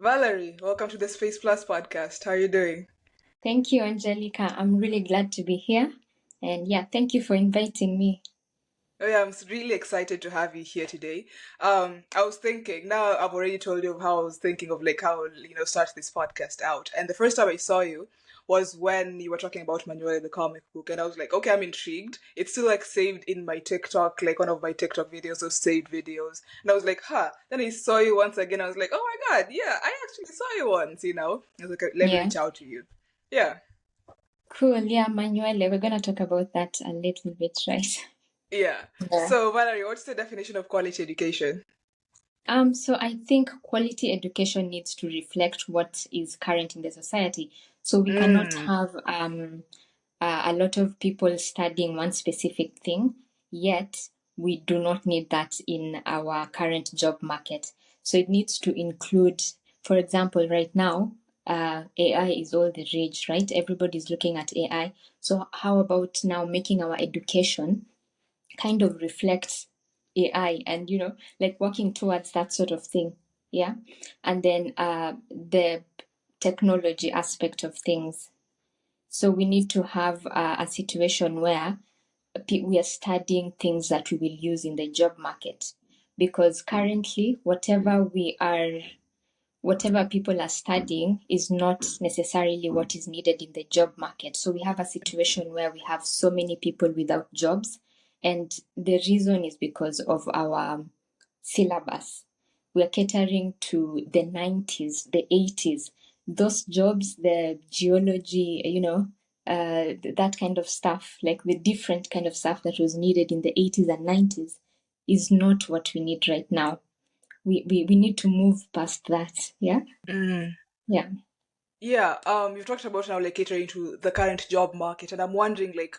Valerie, welcome to the Space Plus podcast. How are you doing? Thank you, Angelica. I'm really glad to be here. And yeah, thank you for inviting me. Oh yeah, really excited to have you here today. I was thinking, now I've already told you of how I was thinking of like how, start this podcast out. And the first time I saw you was when you were talking about Manuel the comic book. And I was like, okay, I'm intrigued. It's still like saved in my TikTok, like one of my TikTok videos, those saved videos. And I was like, huh. Then I saw you once again. I was like, oh my God, yeah, I actually saw you once. I was like, let me Yeah, reach out to you. Yeah. cool. Yeah, Manuele, we're going to talk about that a little bit, right? Yeah. Yeah. So, Valerie, what's the definition of quality education? So I think quality education needs to reflect what is current in the society. So we cannot Mm. have a lot of people studying one specific thing, yet we do not need that in our current job market. So it needs to include, for example, right now, AI is all the rage, right? Everybody's looking at AI. So how about now making our education kind of reflect AI and, like working towards that sort of thing. Yeah. And then the technology aspect of things. So we need to have a situation where we are studying things that we will use in the job market. Because currently, whatever people are studying is not necessarily what is needed in the job market. So we have a situation where we have so many people without jobs. And the reason is because of our syllabus. We are catering to the 90s, the 80s. Those jobs, the geology, that kind of stuff, like the different kind of stuff that was needed in the 80s and 90s, is not what we need right now. We need to move past that. Yeah. Mm. Yeah. Yeah, you've talked about now like catering to the current job market, and I'm wondering like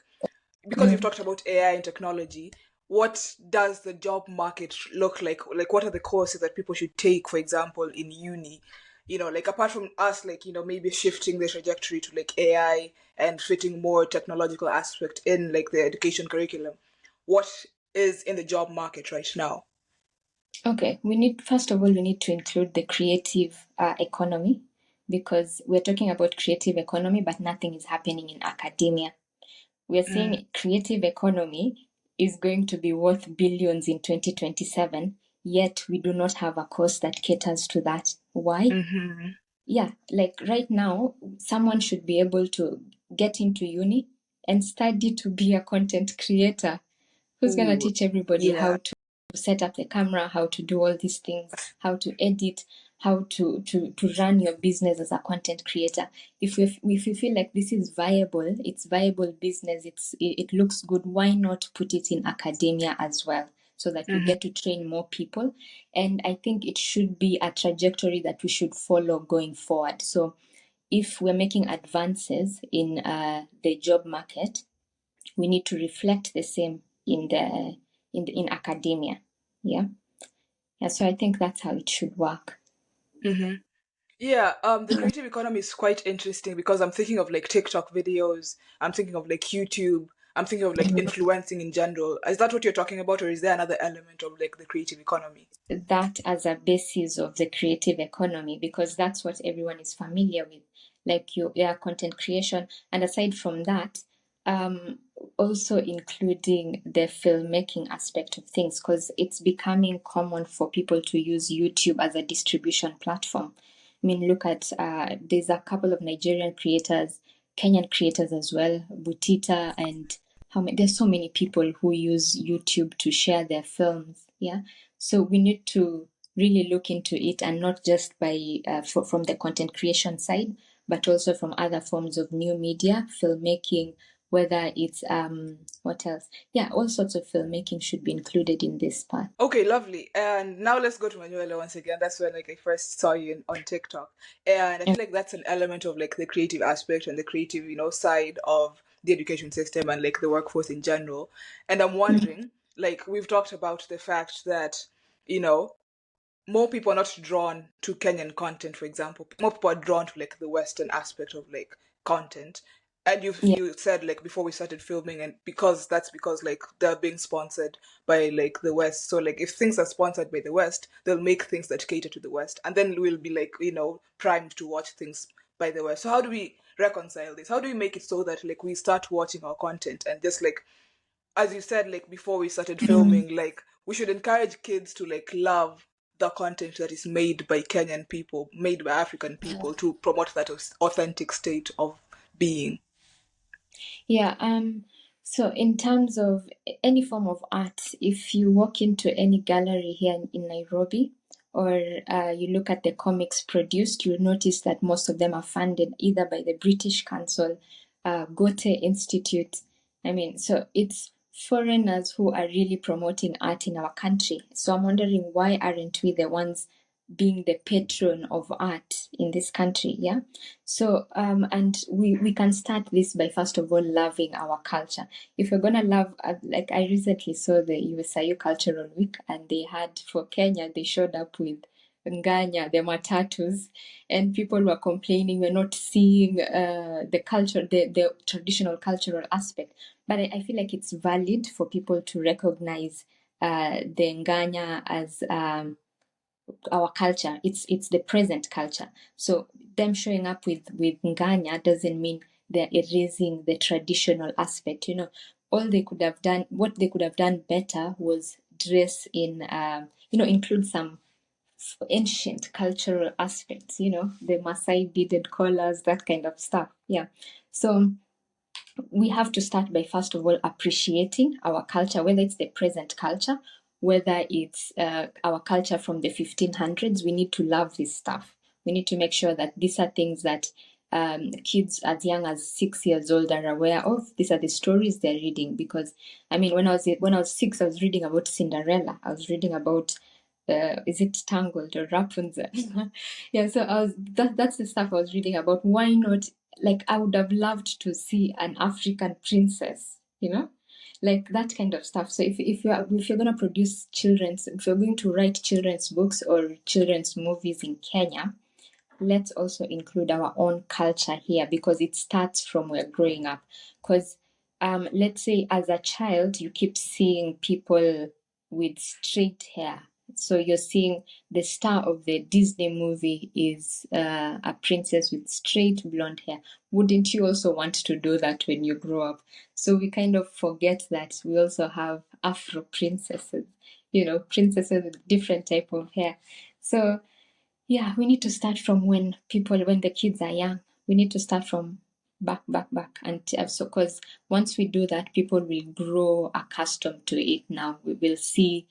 because you've Mm. talked about AI and technology, what does the job market look like? Like what are the courses that people should take, for example, in uni? Like apart from us, like, maybe shifting the trajectory to like AI and fitting more technological aspect in like the education curriculum. What is in the job market right now? Okay. First of all, we need to include the creative economy because we're talking about creative economy, but nothing is happening in academia. We are Mm. saying creative economy is going to be worth billions in 2027, yet we do not have a course that caters to that. Why? Mm-hmm. Yeah, like right now, someone should be able to get into uni and study to be a content creator. Who's going to Ooh, teach everybody yeah. how to set up the camera, how to do all these things, how to edit, how to run your business as a content creator? If you feel like this is viable, it's viable business, it looks good, why not put it in academia as well? So that we Mm-hmm. get to train more people. And I think it should be a trajectory that we should follow going forward. So if we're making advances in the job market, we need to reflect the same in academia. Yeah. Yeah. So I think that's how it should work. Mm-hmm. Yeah, the creative economy is quite interesting because I'm thinking of like TikTok videos, I'm thinking of like YouTube, I'm thinking of like influencing in general. Is that what you're talking about, or is there another element of like the creative economy? That as a basis of the creative economy because that's what everyone is familiar with, like your content creation. And aside from that, um, also including the filmmaking aspect of things because it's becoming common for people to use YouTube as a distribution platform. I mean, look at there's a couple of Nigerian creators, Kenyan creators as well, Butita, and there's so many people who use YouTube to share their films. Yeah. So we need to really look into it and not just from the content creation side, but also from other forms of new media, filmmaking, whether it's what else? Yeah, all sorts of filmmaking should be included in this part. Okay, lovely. And now let's go to Manuela once again. That's when like I first saw you on TikTok, and I feel like that's an element of like the creative aspect and the creative, side of the education system and like the workforce in general. And I'm wondering, like we've talked about the fact that you know more people are not drawn to Kenyan content, for example. More people are drawn to like the Western aspect of like content. And Yeah. you said like before we started filming, and because like they're being sponsored by like the West. So like if things are sponsored by the West, they'll make things that cater to the West, and then we'll be like primed to watch things by the West. So how do we reconcile this? How do we make it so that like we start watching our content and just like as you said like before we started Mm. filming, like we should encourage kids to like love the content that is made by Kenyan people, made by African people to promote that authentic state of being. Yeah, so in terms of any form of art, if you walk into any gallery here in Nairobi, or you look at the comics produced, you'll notice that most of them are funded either by the British Council, Goethe Institute. I mean, so it's foreigners who are really promoting art in our country. So I'm wondering, why aren't we the ones being the patron of art in this country? Yeah. So and we can start this by first of all loving our culture. If we're gonna love, like I recently saw the USIU Cultural Week, and they had for Kenya, they showed up with nganya, the matatus, and people were complaining we're not seeing the culture, the traditional cultural aspect. But I feel like it's valid for people to recognize the nganya as our culture. It's the present culture. So them showing up with nganya doesn't mean they're erasing the traditional aspect. All they could have done, what they could have done better was dress in, include some ancient cultural aspects. The Maasai beaded collars, that kind of stuff. Yeah. So we have to start by first of all appreciating our culture, whether it's the present culture, whether it's our culture from the 1500s. We need to love this stuff. We need to make sure that these are things that kids as young as 6 years old are aware of. These are the stories they're reading. Because I mean, when I was 6, I was reading about Cinderella. I was reading about is it Tangled or Rapunzel? Yeah, so that's the stuff I was reading about. Why not? Like, I would have loved to see an African princess, like that kind of stuff. So if you're gonna produce children's, if you're going to write children's books or children's movies in Kenya, let's also include our own culture here, because it starts from where growing up. Because let's say as a child you keep seeing people with straight hair, so you're seeing the star of the Disney movie is a princess with straight blonde hair. Wouldn't you also want to do that when you grow up? So we kind of forget that we also have Afro princesses, princesses with different type of hair. So yeah, we need to start from when the kids are young. We need to start from back, and so, because once we do that, people will grow accustomed to it. Now we will see,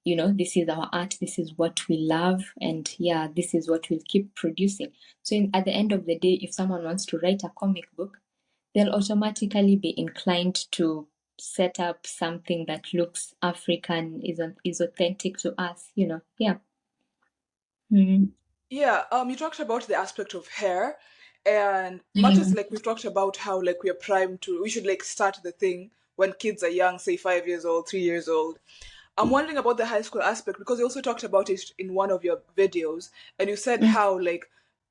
this is our art, this is what we love, and yeah, this is what we'll keep producing. So at the end of the day, if someone wants to write a comic book, they'll automatically be inclined to set up something that looks African, is authentic to us. Yeah. Mm. Yeah, you talked about the aspect of hair, and much as Mm. like we've talked about how like we're primed to, we should like start the thing when kids are young, say 5 years old, 3 years old. I'm wondering about the high school aspect because you also talked about it in one of your videos, and you said Mm. how like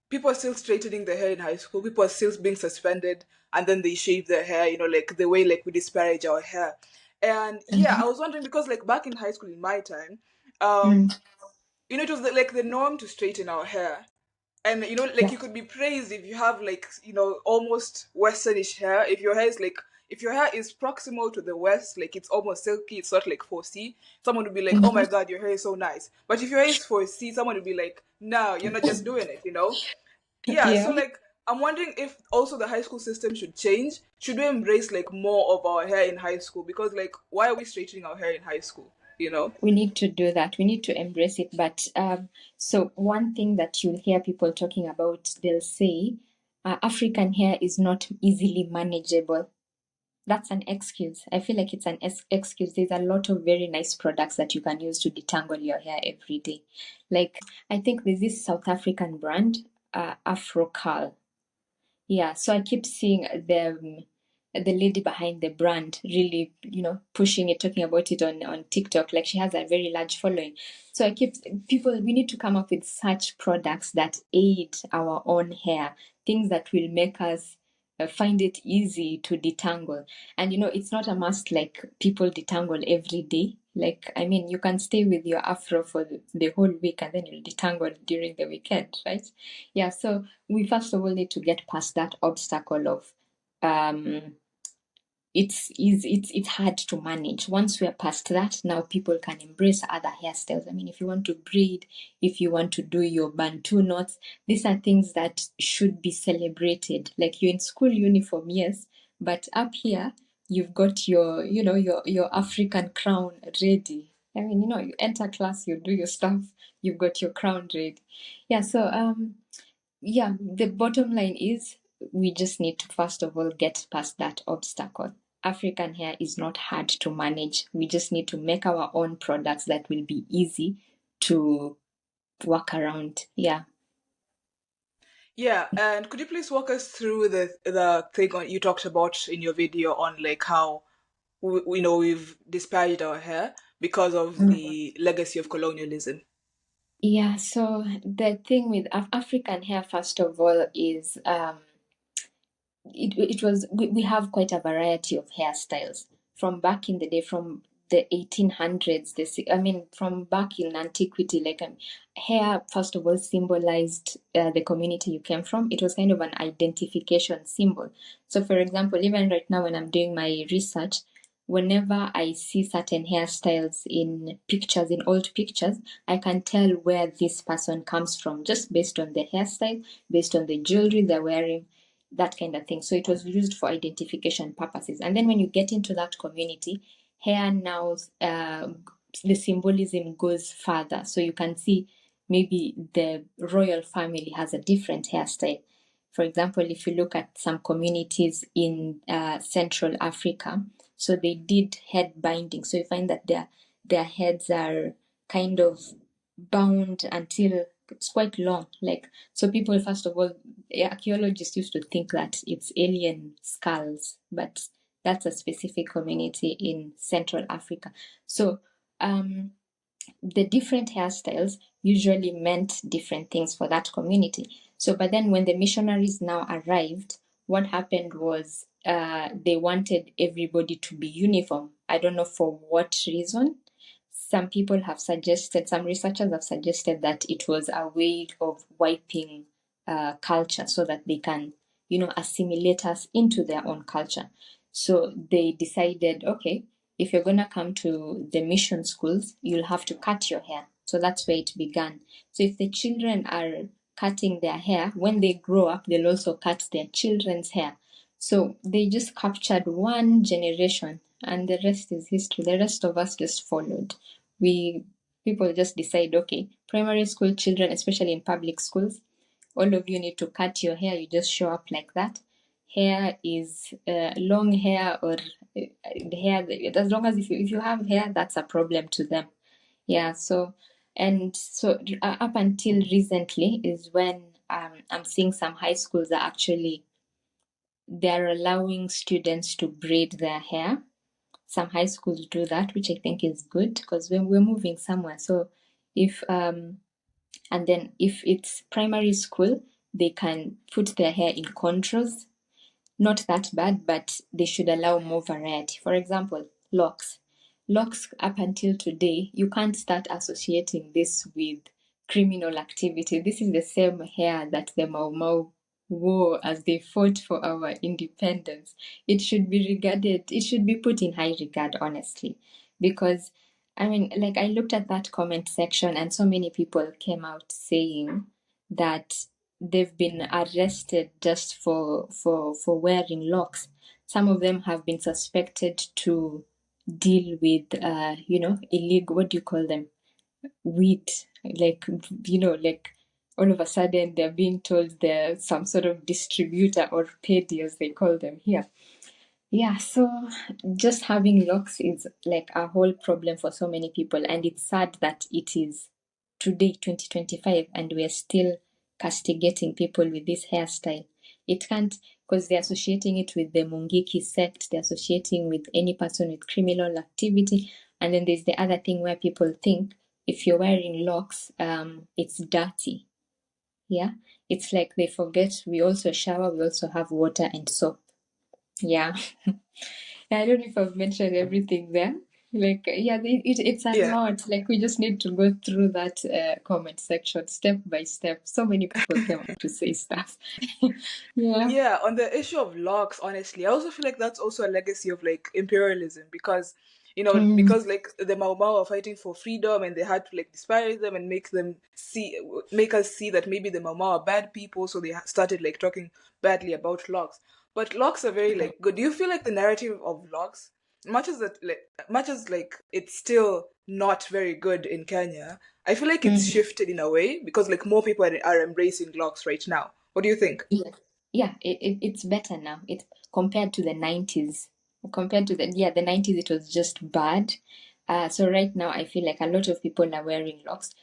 people are still straightening their hair in high school, people are still being suspended, and then they shave their hair, like the way like we disparage our hair. And yeah, I was wondering because like back in high school in my time, um, Mm. it was like the norm to straighten our hair, and like Yeah. you could be praised if you have like almost westernish hair. If your hair is proximal to the west, like it's almost silky, it's not like 4C, someone would be like, oh my Mhm. god, your hair is so nice. But if your hair is 4C, someone would be like, no, you're not just doing it. Yeah, so Yeah. like I'm wondering if also the high school system should change. Should we embrace like more of our hair in high school? Because like why are we straightening our hair in high school? We need to do that. We need to embrace it. But so one thing that you'll hear people talking about, they'll say African hair is not easily manageable. That's an excuse. I feel like it's an excuse. There's a lot of very nice products that you can use to detangle your hair every day. Like, I think there's this South African brand, Afrocurl. Yeah, so I keep seeing the lady behind the brand really, pushing it, talking about it on TikTok. Like, she has a very large following. So I keep people. We need to come up with such products that aid our own hair, things that will make us find it easy to detangle. And it's not a must like people detangle every day. Like, I mean, you can stay with your afro for the whole week and then you'll detangle during the weekend, right? Yeah, so we first of all need to get past that obstacle of um it's hard to manage. Once we are past that, now people can embrace other hairstyles. I mean, if you want to braid, if you want to do your bantu knots, these are things that should be celebrated. Like, you're in school uniform, yes, but up here you've got your African crown ready. I mean, you enter class, you do your stuff, you've got your crown ready. Yeah, so yeah, the bottom line is we just need to first of all get past that obstacle. African hair is not hard to manage. We just need to make our own products that will be easy to work around. Yeah. Yeah, and could you please walk us through the thing you talked about in your video on like how we've disparaged our hair because of the legacy of colonialism? Yeah, so the thing with African hair, first of all, is we have quite a variety of hairstyles from back in the day, from the 1800s. I mean, from back in antiquity, like, hair first of all symbolized the community you came from. It was kind of an identification symbol. So for example, even right now when I'm doing my research, whenever I see certain hairstyles in pictures, in old pictures, I can tell where this person comes from just based on the hairstyle, based on the jewelry they're wearing, that kind of thing. So it was used for identification purposes. And then when you get into that community, hair now, the symbolism goes further. So you can see maybe the royal family has a different hairstyle. For example, if you look at some communities in Central Africa, so they did head binding. So you find that their heads are kind of bound until it's quite long. Like, so people, first of all, archaeologists used to think that it's alien skulls, but that's a specific community in Central Africa. So the different hairstyles usually meant different things for that community. So, but then when the missionaries now arrived, what happened was they wanted everybody to be uniform. I don't know for what reason. Some people have suggested, some researchers have suggested that it was a way of wiping culture so that they can, assimilate us into their own culture. So they decided, okay, if you're going to come to the mission schools, you'll have to cut your hair. So that's where it began. So if the children are cutting their hair, when they grow up, they'll also cut their children's hair. So they just captured one generation and the rest is history. The rest of us just followed. People just decide, okay, primary school children, especially in public schools, all of you need to cut your hair. You just show up like that. Hair is long hair or hair. As long as if you have hair, that's a problem to them. Yeah. So up until recently is when I'm seeing some high schools are actually they're allowing students to braid their hair. Some high schools do that, which I think is good because we're moving somewhere. So if and then if it's primary school, they can put their hair in contours. Not that bad, but they should allow more variety. For example, locks. Locks, up until today, you can't start associating this with criminal activity. This is the same hair that the Mau Mau wore as they fought for our independence. It should be put in high regard, honestly, because I mean, like, I looked at that comment section and so many people came out saying that they've been arrested just for wearing locks. Some of them have been suspected to deal with illegal, what do you call them, weed, like, like, all of a sudden they're being told they're some sort of distributor or pedi as they call them here. Yeah, so just having locks is like a whole problem for so many people, and it's sad that it is today, 2025, and we're still castigating people with this hairstyle. It can't, because they're associating it with the Mungiki sect, they're associating with any person with criminal activity, and then there's the other thing where people think if you're wearing locks, it's dirty. Yeah, It's like they forget we also shower, we also have water and soap. Yeah. I don't know if I've mentioned everything there. Like, yeah, it's a Yeah. lot. Like, we just need to go through that comment section step by step. So many people came up to say stuff. Yeah. Yeah, on the issue of locks, honestly, I also feel like that's also a legacy of like imperialism because, Mm, because like the Mau Mau are fighting for freedom and they had to like disparage them and make us see that maybe the Mau Mau are bad people, so they started like talking badly about locks. But locks are very like good. Do you feel like the narrative of locks, much as like it's still not very good in Kenya, I feel like it's mm. shifted in a way because like more people are embracing locks right now. What do you think? Yeah, yeah, it's better now. It compared to the 90s. Compared to the 90s, it was just bad. So right now, I feel like a lot of people are wearing locks,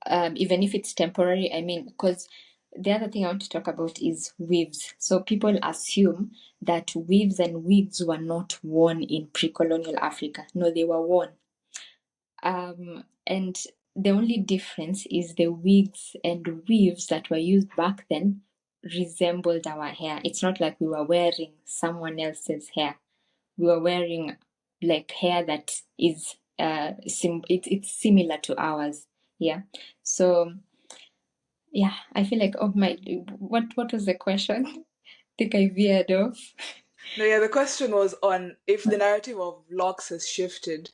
even if it's temporary. I mean, because the other thing I want to talk about is weaves. So people assume that weaves and wigs were not worn in pre-colonial Africa. No, they were worn. And the only difference is the wigs and weaves that were used back then resembled our hair. It's not like we were wearing someone else's hair. We were wearing like hair that is it's similar to ours. Yeah. So yeah, I feel like oh my, what was the question? I think I veered off. No, yeah, the question was on if the narrative of locks has shifted.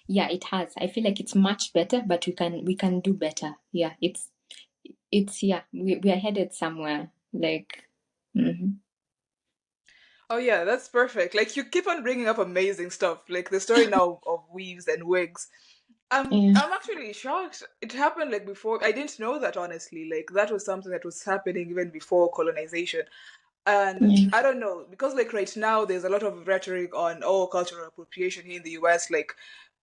Yeah, it has. I feel like it's much better, but we can do better. Yeah, it's yeah, we are headed somewhere. Like, mhm. Oh yeah, that's perfect. Like you keep on bringing up amazing stuff, like the story now of weaves and wigs. Yeah, I'm actually shocked. It happened like before. I didn't know that honestly. Like that was something that was happening even before colonization. And yeah, I don't know because like right now there's a lot of rhetoric on cultural appropriation here in the US. Like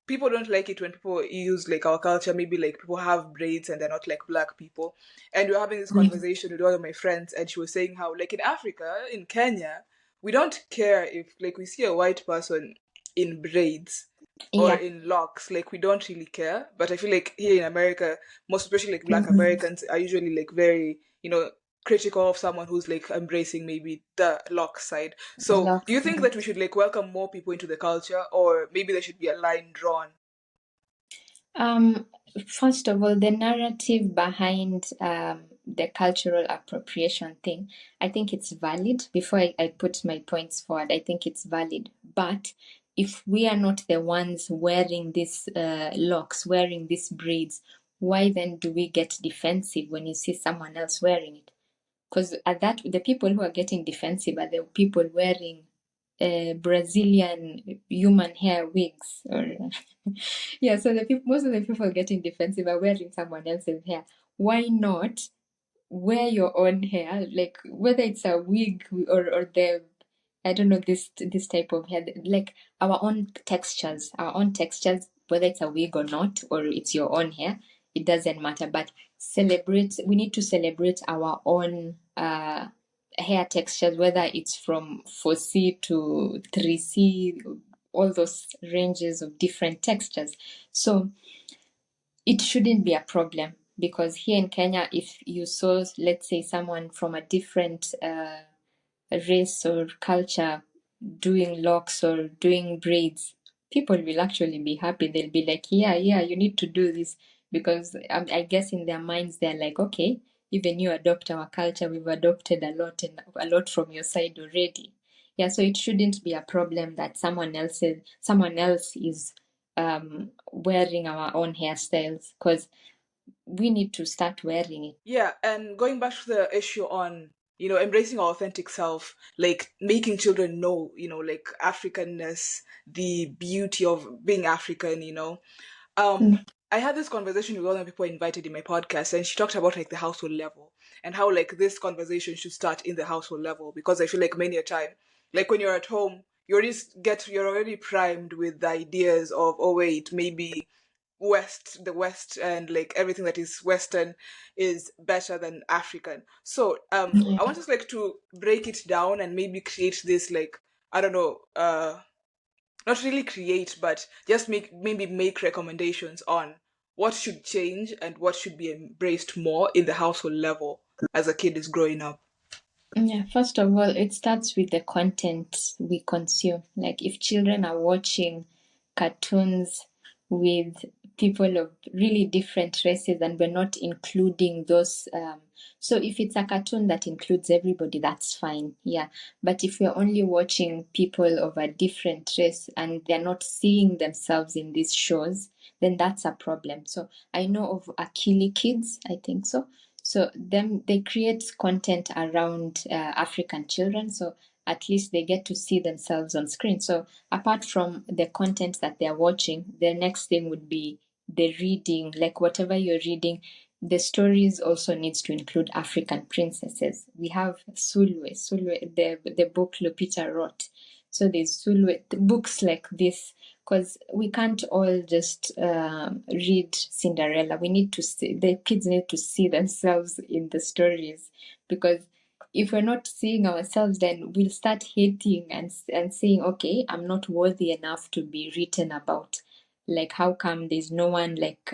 people don't like it when people use like our culture. Maybe like people have braids and they're not like black people. And we are having this yeah, conversation with one of my friends, and she was saying how like in Africa, in Kenya, we don't care if like we see a white person in braids or yeah. in locks. Like we don't really care. But I feel like here in America, most especially like Black Mhm. Americans are usually like very critical of someone who's like embracing maybe the lock side. So, do Locks. you think that we should like welcome more people into the culture, or maybe there should be a line drawn? Um, First of all, the narrative behind the cultural appropriation thing, I think it's valid. Before I put my points forward, I think it's valid. But if we are not the ones wearing these locks, wearing these braids, why then do we get defensive when you see someone else wearing it? Because at that, the people who are getting defensive are the people wearing Brazilian human hair wigs, or yeah. So the people, most of the people getting defensive are wearing someone else's hair. Why not wear your own hair? Like whether it's a wig or the I don't know this type of hair, like our own textures, whether it's a wig or not, or it's your own hair, it doesn't matter. But we need to celebrate our own hair textures, whether it's from 4C to 3C, all those ranges of different textures. So it shouldn't be a problem because here in Kenya, if you saw, let's say, someone from a different race or culture doing locks or doing braids, people will actually be happy. They'll be like, yeah, yeah, you need to do this because I guess in their minds they're like, okay, even you adopt our culture, we've adopted a lot from your side already. Yeah, so it shouldn't be a problem that someone else is wearing our own hairstyles because we need to start wearing it. Yeah, and going back to the issue on embracing our authentic self, like making children know like Africanness, the beauty of being African. um Mm. I had this conversation with one of the people I invited in my podcast, and she talked about like the household level and how like this conversation should start in the household level, because I feel like many a time, like when you're at home, you're already primed with the ideas of, oh wait, maybe the West and like everything that is Western is better than African. So I want us like to break it down and maybe create this, like, I don't know, not really create, but just make recommendations on what should change and what should be embraced more in the household level. as a kid is growing up? Yeah, first of all, it starts with the content we consume. Like if children are watching cartoons with people of really different races and we're not including those, so if it's a cartoon that includes everybody, that's fine. Yeah. But if we're only watching people of a different race and they're not seeing themselves in these shows, then that's a problem. So I know of Akili Kids, I think so. So them they create content around African children, so at least they get to see themselves on screen. So apart from the content that they're watching, the next thing would be the reading, like whatever you're reading. The stories also needs to include African princesses. We have Sulwe, the book Lupita wrote. So there's Sulwe books like this, because we can't all just read Cinderella. We need to see, the kids need to see themselves in the stories, because if we're not seeing ourselves, then we'll start hating and saying, okay, I'm not worthy enough to be written about. Like, how come there's no one like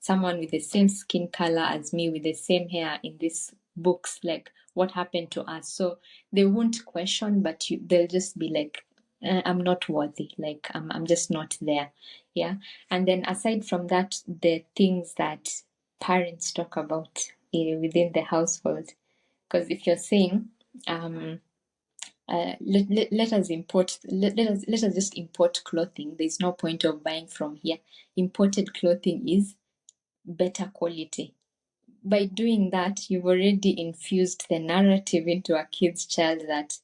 someone with the same skin color as me, with the same hair in these books? Like, what happened to us? So they won't question, but they'll just be like, I'm not worthy. Like I'm just not there. Yeah. And then aside from that, the things that parents talk about within the household. Because if you're saying, let us import, let us just import clothing. There's no point of buying from here. Imported clothing is better quality. By doing that, you've already infused the narrative into a kid's child that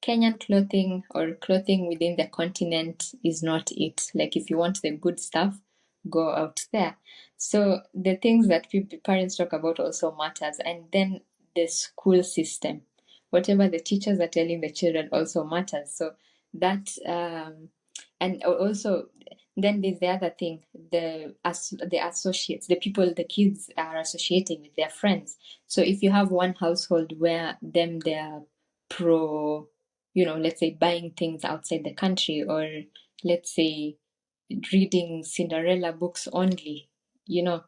Kenyan clothing or clothing within the continent is not it. Like if you want the good stuff, go out there. So the things that parents talk about also matters. And then the school system, whatever the teachers are telling the children also matters. So that and also then there's the other thing, the associates, the people the kids are associating with their friends. So if you have one household where they're pro, let's say buying things outside the country, or let's say reading Cinderella books only, you know.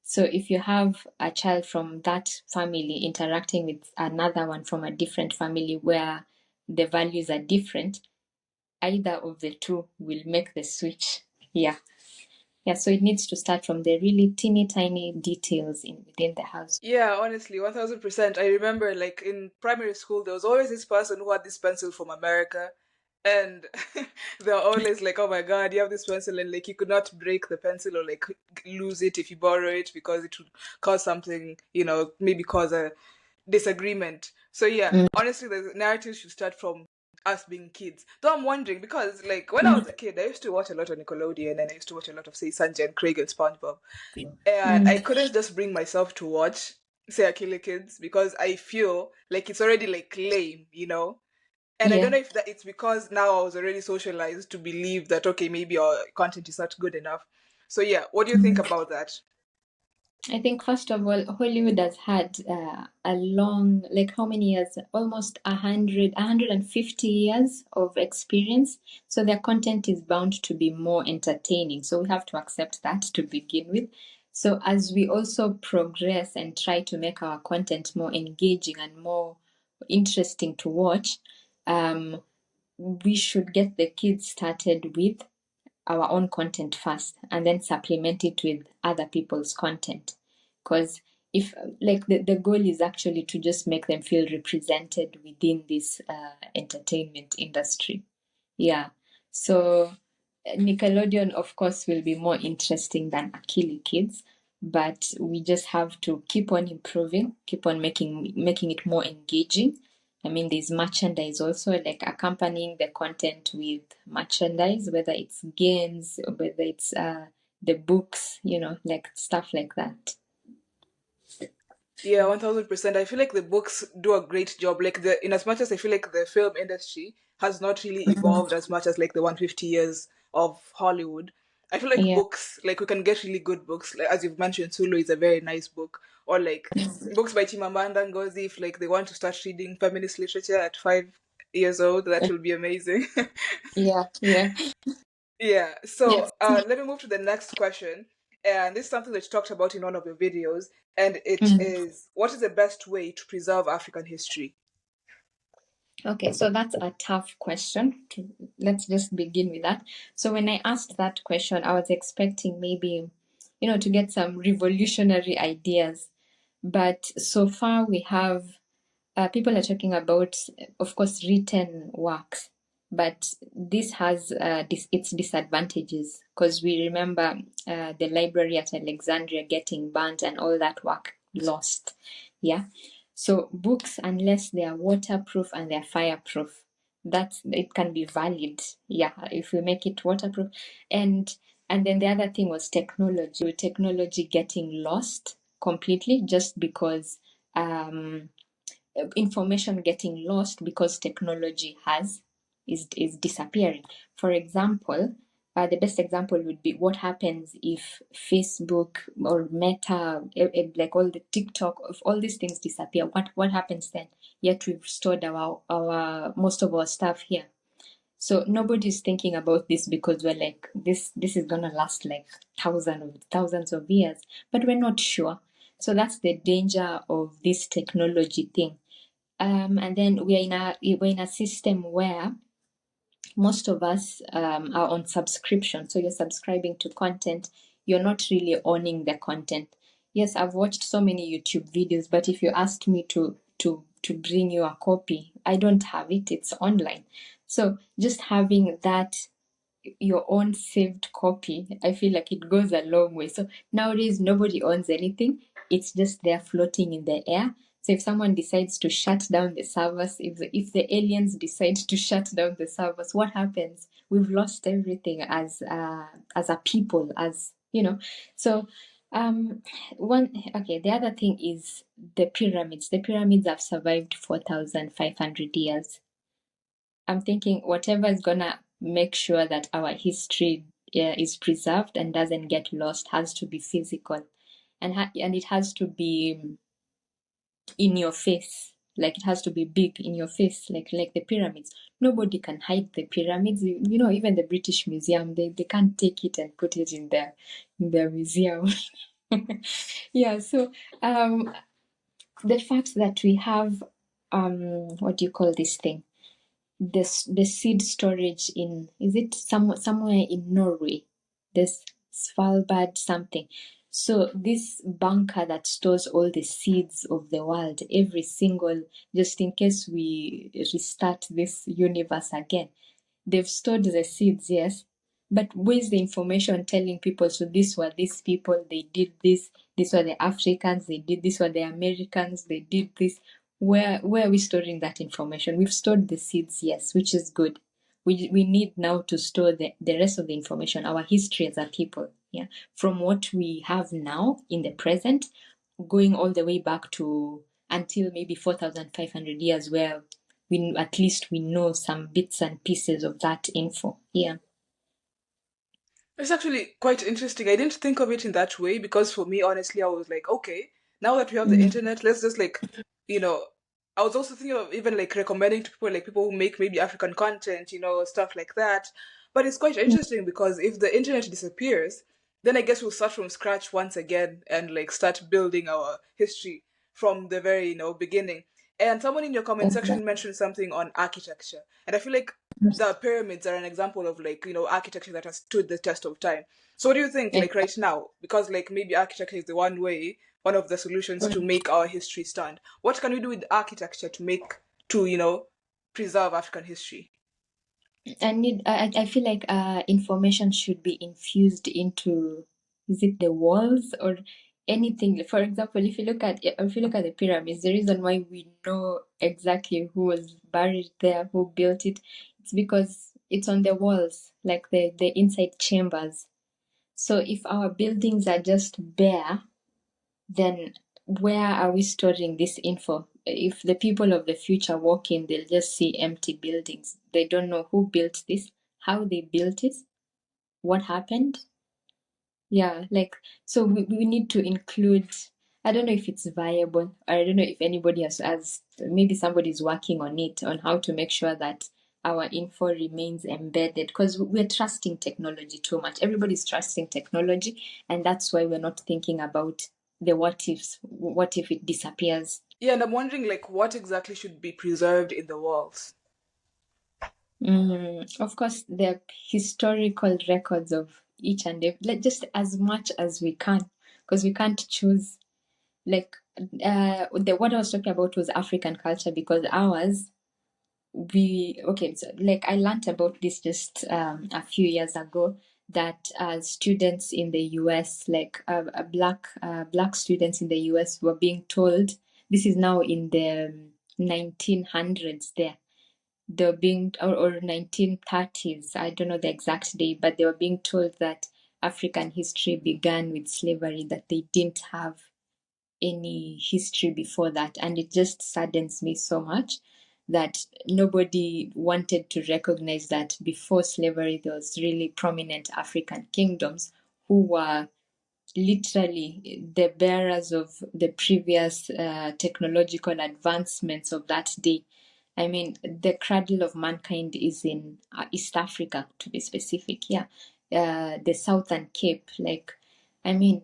So if you have a child from that family interacting with another one from a different family where the values are different, either of the two will make the switch. Yeah. Yeah, so it needs to start from the really teeny tiny details within the house. Yeah, honestly, 1000%. I remember, like, in primary school, there was always this person who had this pencil from America. And they're always like, oh my God, you have this pencil, and like, you could not break the pencil or like lose it if you borrow it because it would cause something, maybe cause a disagreement. So, yeah, Mm, honestly, the narrative should start from us being kids. Though I'm wondering, because like when I was mm, a kid, I used to watch a lot of Nickelodeon and I used to watch a lot of, say, Sanjay and Craig and SpongeBob. And I mm, couldn't just bring myself to watch, say, Akili Kids because I feel like it's already like lame. And I don't yeah. know if that it's because now I was already socialized to believe that okay, maybe our content is not good enough. So yeah, what do you think about that? I think first of all, Hollywood has had a long, like how many years? Almost 150 years of experience. So their content is bound to be more entertaining. So we have to accept that to begin with. So as we also progress and try to make our content more engaging and more interesting to watch, um, we should get the kids started with our own content first and then supplement it with other people's content. Because if like the goal is actually to just make them feel represented within this entertainment industry. Yeah. So Nickelodeon, of course, will be more interesting than Akili Kids, but we just have to keep on improving, keep on making it more engaging. I mean, there's merchandise also, like accompanying the content with merchandise, whether it's games or whether it's the books, like stuff like that. Yeah, 1000%. I feel like the books do a great job. Like in as much as I feel like the film industry has not really evolved as much as like the 150 years of Hollywood. I feel like Yeah. books, like we can get really good books. Like as you've mentioned, Sulu is a very nice book. Or like books by Chimamanda Ngozi, if like they want to start reading feminist literature at 5 years old, that will be amazing. Yeah. Yeah. Yeah. Yes. So let me move to the next question. and this is something that you talked about in one of your videos, and it Mm. is, what is the best way to preserve African history? Okay, so that's a tough question. Let's just begin with that. So when I asked that question, I was expecting maybe, to get some revolutionary ideas. But so far we have people are talking about, of course, written works, but this has its disadvantages because we remember the library at Alexandria getting burnt and all that work lost. Yeah. So books, unless they are waterproof and they're fireproof, that it can be valid. Yeah, if we make it waterproof. And then the other thing was technology. Technology getting lost completely just because information getting lost because technology is disappearing. For example, the best example would be what happens if Facebook or Meta, like all the TikTok, if all these things disappear. What happens then? Yet we've stored our most of our stuff here. So nobody's thinking about this because we're like, this is gonna last like thousands of years, but we're not sure. So that's the danger of this technology thing. And then we're in a system where most of us are on subscription. So you're subscribing to content. You're not really owning the content. Yes, I've watched so many YouTube videos, but if you asked me to bring you a copy, I don't have it. It's online. So just having that your own saved copy, I feel like it goes a long way. So nowadays, nobody owns anything. It's just there floating in the air. So if someone decides to shut down the servers, if the aliens decide to shut down the servers, what happens? We've lost everything as a people, as you know. So the other thing is the pyramids. The pyramids have survived 4,500 years. I'm thinking whatever is gonna make sure that our history is preserved and doesn't get lost has to be physical, and it has to be in your face. Like it has to be big in your face, like the pyramids. Nobody can hide the pyramids. Even the British Museum, they can't take it and put it in their museum. Yeah. So the fact that we have what do you call this thing? The seed storage in, is it somewhere in Norway? This Svalbard something. So this bunker that stores all the seeds of the world, every single, just in case we restart this universe again. They've stored the seeds, yes, but where's the information telling people? So these were these people, they did this. These were the Africans, they did this. Were the Americans, they did this. Where are we storing that information? We've stored the seeds, yes, which is good. We need now to store the rest of the information, our history as a people, yeah, from what we have now in the present, going all the way back to until maybe 4,500 years, where we at least we know some bits and pieces of that info. Yeah. It's actually quite interesting. I didn't think of it in that way because for me, honestly, I was like, okay, now that we have the Mm. internet, let's just like, you know, I was also thinking of even like recommending to people, like people who make maybe African content, stuff like that. But it's quite interesting because if the internet disappears, then I guess we'll start from scratch once again and like start building our history from the very, beginning. And someone in your comment section Exactly. mentioned something on architecture. And I feel like the pyramids are an example of like architecture that has stood the test of time. So what do you think like right now, because like maybe architecture is the one of the solutions to make our history stand? What can we do with architecture to preserve African history? I feel like information should be infused into, is it the walls or anything? For example, if you look at the pyramids, the reason why we know exactly who was buried there, who built it, it's because it's on the walls, like the inside chambers. So if our buildings are just bare, then where are we storing this info? If the people of the future walk in, they'll just see empty buildings. They don't know who built this, how they built it, what happened. Yeah, like, so we need to include, I don't know if it's viable, or I don't know if anybody has maybe somebody's working on it, on how to make sure that our info remains embedded, because we're trusting technology too much. Everybody's trusting technology, and that's why we're not thinking about the what ifs. What if it disappears? Yeah, and I'm wondering like what exactly should be preserved in the walls. Of course, the historical records of each and every, like, just as much as we can, because we can't choose. Like, what I was talking about was African culture, because ours, so like I learned about this just a few years ago, that students in the US, like black students in the US, were being told, this is now in the 1900s there, they were being, or 1930s, I don't know the exact day, but they were being told that African history began with slavery, that they didn't have any history before that. And it just saddens me so much that nobody wanted to recognize that before slavery there was really prominent African kingdoms who were literally the bearers of the previous technological advancements of that day. I mean, the cradle of mankind is in East Africa, to be specific. Yeah, the Southern Cape. Like, I mean,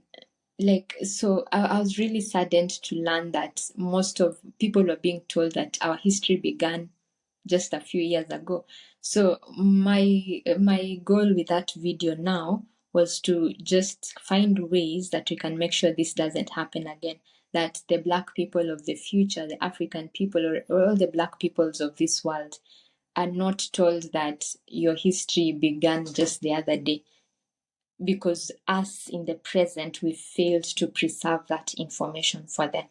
like, so I was really saddened to learn that most of people were being told that our history began just a few years ago. So my goal with that video now was to just find ways that we can make sure this doesn't happen again. That the black people of the future, the African people, or all the black peoples of this world are not told that your history began just the other day, because us in the present, we failed to preserve that information for them.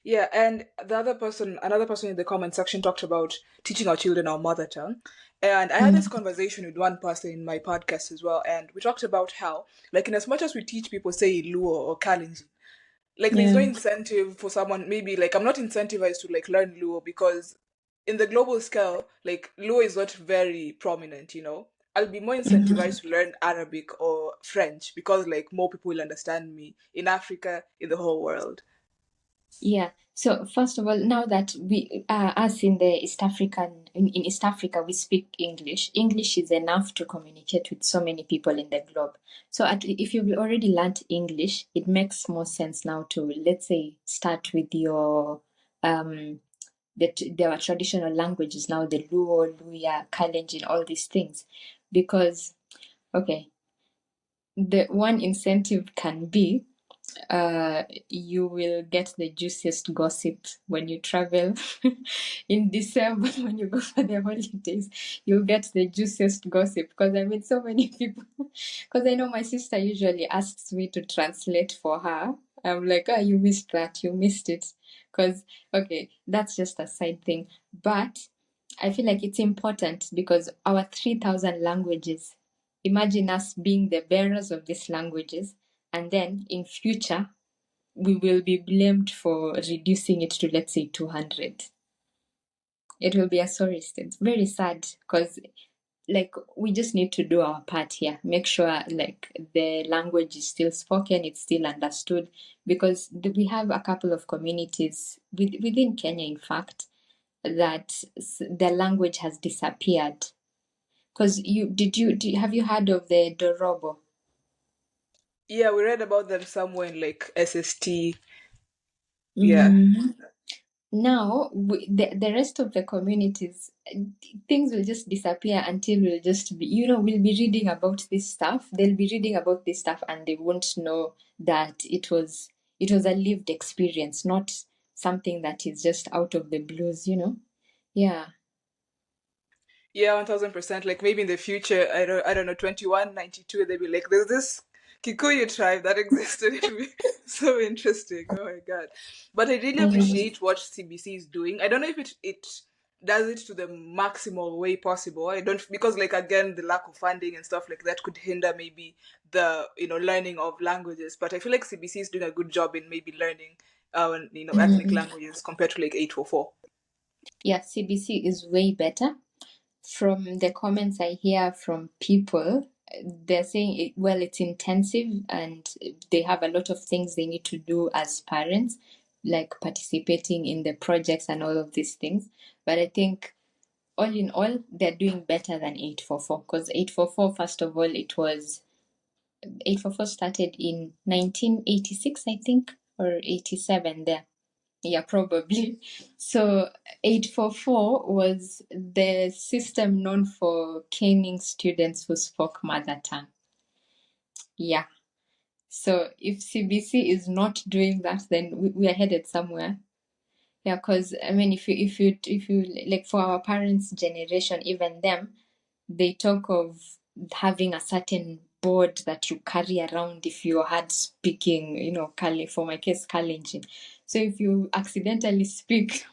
Yeah, and another person in the comment section talked about teaching our children our mother tongue. And I had this conversation with one person in my podcast as well, and we talked about how, like, in as much as we teach people, say, Luo or Kalenjin, like, there's no Yeah. incentive for someone, maybe, like, I'm not incentivized to, like, learn Luo because in the global scale, like, Luo is not very prominent, you know? I'll be more incentivized to learn Arabic or French because, like, more people will understand me in Africa, in the whole world. Yeah. So first of all, now that we us in the in East Africa, we speak English. English is enough to communicate with so many people in the globe. So if you've already learned English, it makes more sense now to, let's say, start with your there are traditional languages now, the Luo, Luya, Kalenjin, all these things, because okay, the one incentive can be you will get the juiciest gossip when you travel in December when you go for the holidays. You'll get the juiciest gossip, because I mean, so many people. Because I know my sister usually asks me to translate for her. I'm like, oh, you missed that, you missed it. Because, okay, that's just a side thing. But I feel like it's important because our 3,000 languages, imagine us being the bearers of these languages, and then in future we will be blamed for reducing it to, let's say, 200. It will be a sorry state. It's very sad, because like we just need to do our part here, make sure like the language is still spoken, it's still understood, because we have a couple of communities within Kenya, in fact, that the language has disappeared. Because have you heard of the Dorobo? Yeah, we read about them somewhere in like SST. Yeah. Mhm. Now, the rest of the communities, things will just disappear until we'll just be, we'll be reading about this stuff. They'll be reading about this stuff and they won't know that it was a lived experience, not something that is just out of the blues. Yeah. Yeah, 1000%. Like maybe in the future, I don't know, 2192, they'd be like, there's this Kikuyu tribe that existed. It would be so interesting. Oh my god. But I really Mm, appreciate what CBC is doing. I don't know if it does it to the maximal way possible. I don't, because like again, the lack of funding and stuff like that could hinder maybe the learning of languages. But I feel like CBC is doing a good job in maybe learning ethnic mm. languages compared to like 844. Yeah, CBC is way better. From the comments I hear from people, they're saying well, it's intensive and they have a lot of things they need to do as parents, like participating in the projects and all of these things. But I think all in all, they're doing better than 844, because 844, first of all, 844 started in 1986, I think, or 87 there. Yeah, probably. So 844 was the system known for caning students who spoke mother tongue. Yeah. So if CBC is not doing that, then we are headed somewhere. Yeah, because I mean, if you like, for our parents' generation, even them, they talk of having a certain board that you carry around if you're hard speaking, for my case, Kalenjin. So if you accidentally speak,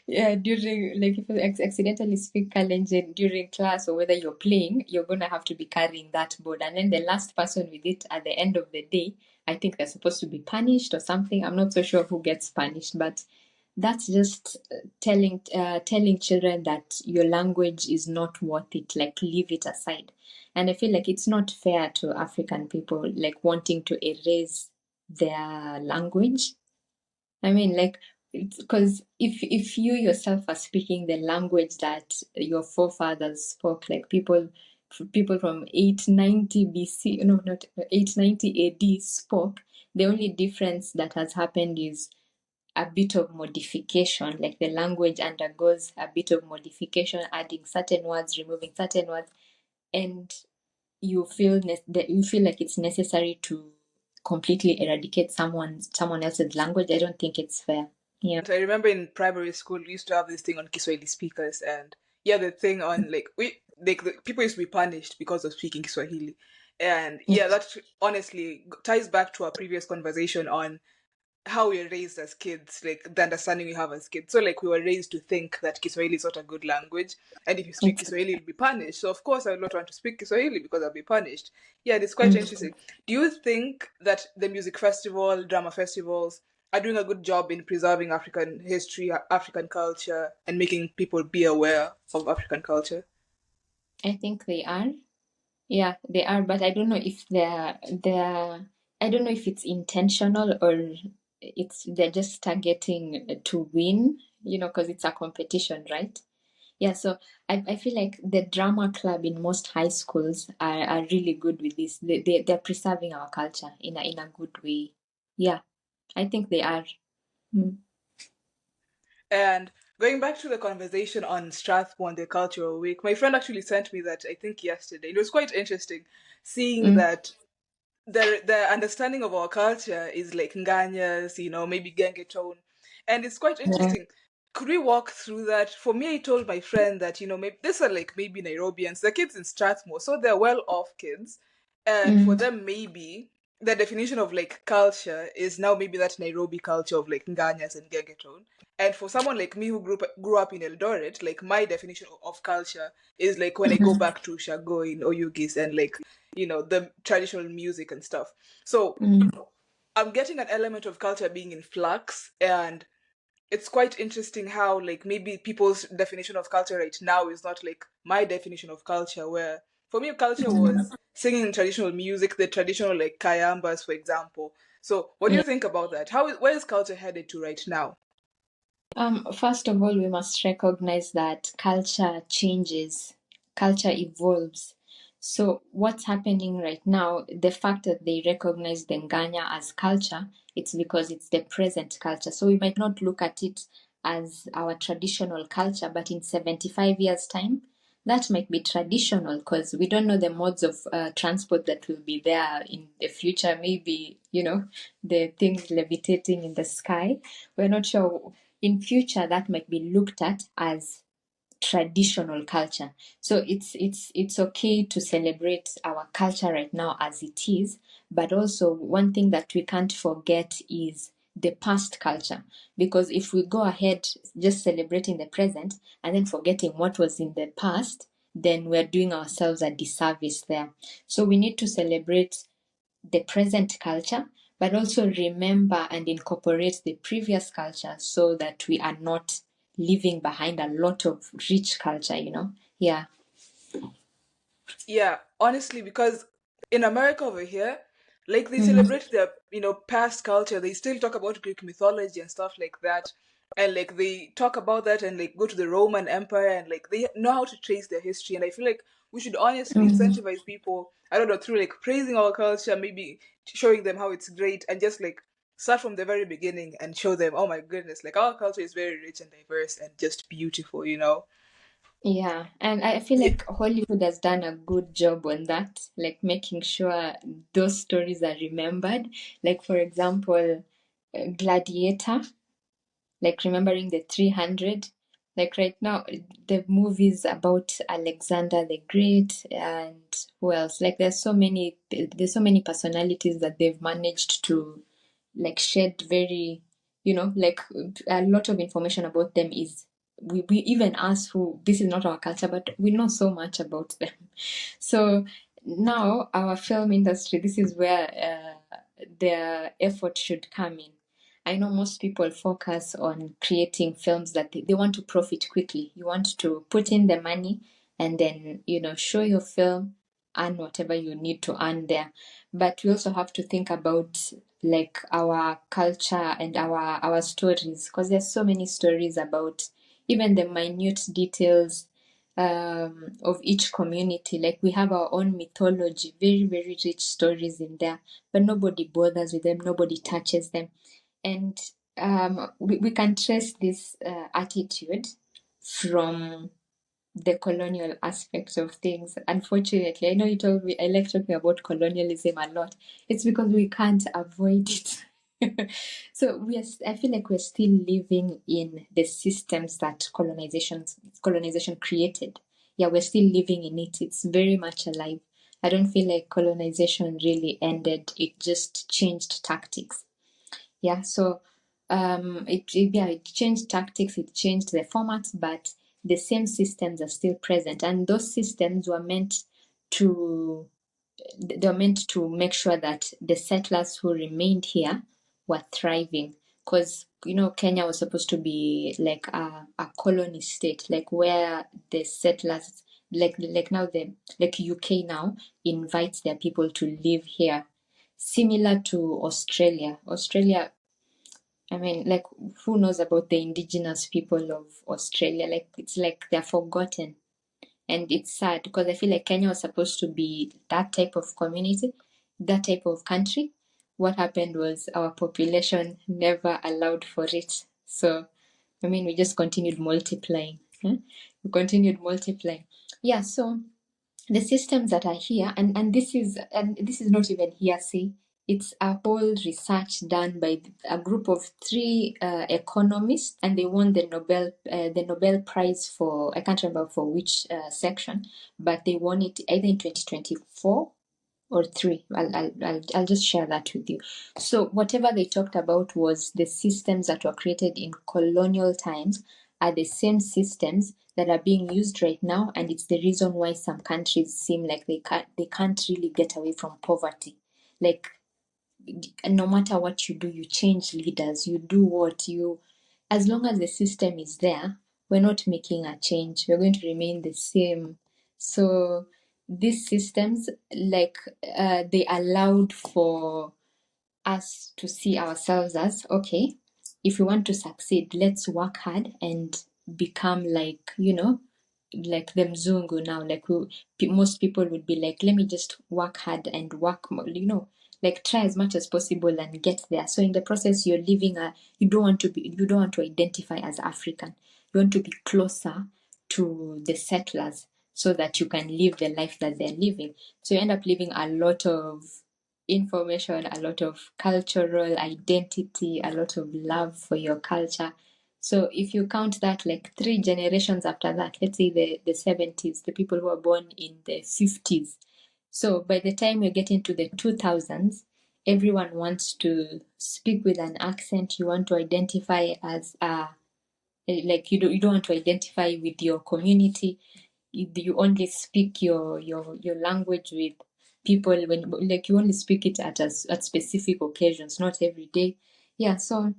yeah, during, like, if you accidentally speak Kalenjin during class or whether you're playing, you're gonna have to be carrying that board. And then the last person with it at the end of the day, I think they're supposed to be punished or something. I'm not so sure who gets punished, but that's just telling children that your language is not worth it, like leave it aside. And I feel like it's not fair to African people, like wanting to erase their language. I mean, like, because if you yourself are speaking the language that your forefathers spoke, like people from 890 BC, no, not 890 AD spoke, the only difference that has happened is a bit of modification, like the language undergoes a bit of modification, adding certain words, removing certain words, and you feel like it's necessary to completely eradicate someone else's language. I don't think it's fair. Yeah. I remember in primary school we used to have this thing on Kiswahili speakers, and yeah, the thing on like the people used to be punished because of speaking Kiswahili, and yeah, that honestly ties back to our previous conversation on how we are raised as kids, like the understanding we have as kids. So like we were raised to think that Kiswahili is not a good language, and if you speak It's, Kiswahili, you'll be punished. So of course I would not want to speak Kiswahili because I'll be punished. Yeah, it's quite mm. interesting. Do you think that the music festival, drama festivals are doing a good job in preserving African history, African culture, and making people be aware of African culture? I think they are. Yeah, they are, but I don't know if they're I don't know if it's intentional or they're just targeting to win, because it's a competition, right? Yeah, so I feel like the drama club in most high schools are really good with this. They're preserving our culture in a good way. Yeah, I think they are. Mm. And going back to the conversation on Strathmore and the Cultural Week, my friend actually sent me that I think yesterday. It was quite interesting seeing Mm. that the understanding of our culture is like Nganyas, maybe Genge tone. And it's quite Yeah. interesting. Could we walk through that? For me, I told my friend that, maybe these are like maybe Nairobians, the kids in Strathmore, so they're well off kids. And for Mm. them, maybe the definition of like culture is now maybe that Nairobi culture of like Nganyas and Genge tone. And for someone like me who grew up in Eldoret, like my definition of culture is like when I go Mm. back to Shago in Oyugis and like the traditional music and stuff. So Mm. I'm getting an element of culture being in flux, and it's quite interesting how like maybe people's definition of culture right now is not like my definition of culture, where for me culture was singing traditional music, the traditional like kayambas, for example. So what do you Yeah. think about that? Where is culture headed to right now? First of all, we must recognize that culture changes, culture evolves. So, what's happening right now, the fact that they recognize the Nganya as culture, it's because it's the present culture. So, we might not look at it as our traditional culture, but in 75 years' time, that might be traditional because we don't know the modes of transport that will be there in the future. Maybe, the things levitating in the sky. We're not sure. In future, that might be looked at as traditional culture. So it's okay to celebrate our culture right now as it is, but also one thing that we can't forget is the past culture, because if we go ahead just celebrating the present and then forgetting what was in the past, then we're doing ourselves a disservice there. So we need to celebrate the present culture, but also remember and incorporate the previous culture so that we are not leaving behind a lot of rich culture. Yeah. Yeah, honestly, because in America over here, like they Mm. celebrate their, past culture. They still talk about Greek mythology and stuff like that. and like they talk about that and like go to the Roman Empire and like they know how to trace their history. And I feel like we should honestly Mm. incentivize people, I don't know, through like praising our culture, maybe showing them how it's great, and just like start from the very beginning and show them, oh my goodness, like our culture is very rich and diverse and just beautiful, you know. Yeah, and I feel Yeah. like Hollywood has done a good job on that, like making sure those stories are remembered. Like, for example, Gladiator, like remembering the 300. Like right now, the movies about Alexander the Great and who else? Like there's so many personalities that they've managed to like shed very, like a lot of information about them is we even us who this is not our culture, but we know so much about them. So now our film industry, this is where their effort should come in. I know most people focus on creating films that they want to profit quickly. You want to put in the money and then, show your film, earn whatever you need to earn there. But we also have to think about like our culture and our stories, because there's so many stories about even the minute details of each community. Like we have our own mythology, very, very rich stories in there, but nobody bothers with them, nobody touches them. And we can trace this attitude from the colonial aspects of things. Unfortunately, I know you told me I like talking about colonialism a lot. It's because we can't avoid it. So I feel like we're still living in the systems that colonization created. Yeah, we're still living in it. It's very much alive. I don't feel like colonization really ended. It just changed tactics. Yeah, so it changed tactics, it changed the formats, but the same systems are still present, and those systems were meant to they're meant to make sure that the settlers who remained here were thriving, because Kenya was supposed to be like a colony state, like where the settlers, like now the like UK now invites their people to live here, similar to Australia. I mean, like, who knows about the indigenous people of Australia? Like, it's like they're forgotten. And it's sad because I feel like Kenya was supposed to be that type of community, that type of country. What happened was our population never allowed for it. So, I mean, we just continued multiplying. We continued multiplying. Yeah, so the systems that are here, and this is not even hearsay, it's a whole research done by a group of three economists, and they won the Nobel Prize for, I can't remember for which section, but they won it either in 2024 or three. I'll just share that with you. So whatever they talked about was the systems that were created in colonial times are the same systems that are being used right now, and it's the reason why some countries seem like they can't really get away from poverty. Like, no matter what you do, you change leaders, you do what you, as long as the system is there, we're not making a change, we're going to remain the same. So these systems, like, they allowed for us to see ourselves as, okay, if we want to succeed, let's work hard and become like the mzungu now. Like most people would be like, let me just work hard and work more, like try as much as possible and get there. So in the process, you're living you don't want to identify as African. You want to be closer to the settlers so that you can live the life that they're living. So you end up living a lot of information, a lot of cultural identity, a lot of love for your culture. So if you count that like three generations after that, let's say the 70s, the people who were born in the 50s. So by the time you get into the 2000s, everyone wants to speak with an accent. You want to identify as like you don't want to identify with your community. You only speak your language with people when, like, you only speak it at specific occasions, not every day. Yeah, so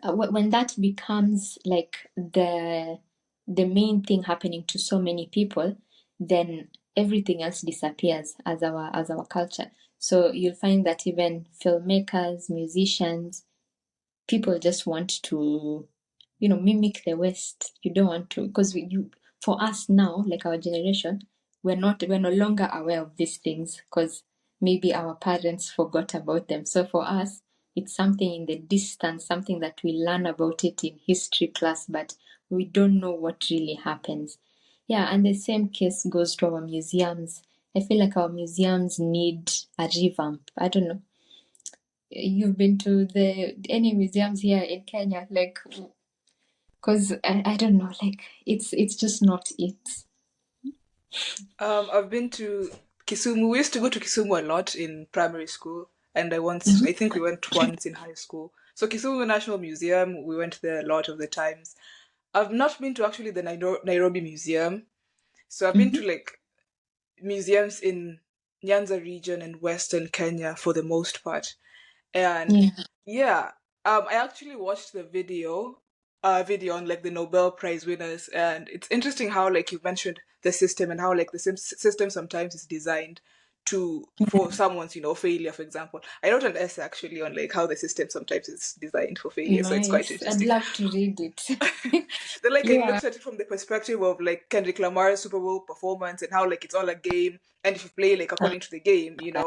when that becomes like the main thing happening to so many people, then everything else disappears as our culture. So you'll find that even filmmakers, musicians, people just want to mimic the West. You don't want to, because for us now, like our generation, we're no longer aware of these things because maybe our parents forgot about them. So for us, it's something in the distance, something that we learn about it in history class, but we don't know what really happens. Yeah, and the same case goes to our museums. I feel like our museums need a revamp. I don't know. You've been to any museums here in Kenya, like, because I don't know, like it's just not it. I've been to Kisumu. We used to go to Kisumu a lot in primary school, and I Mhm. think we went once in high school. So Kisumu National Museum, we went there a lot of the times. I've not been to actually the Nairobi Museum. So I've been to Mhm. like museums in Nyanza region and Western Kenya for the most part. And Yeah. yeah, I actually watched the video on like the Nobel Prize winners, and it's interesting how like you mentioned the system and how like the system sometimes is designed to for someone's failure. For example, I wrote an essay actually on like how the system sometimes is designed for failure, so it's quite Nice. I'd interesting. love to read it. Then like I Yeah. looked at it from the perspective of like Kendrick Lamar's Super Bowl performance and how like it's all a game, and if you play like Uh, according to the game, yeah.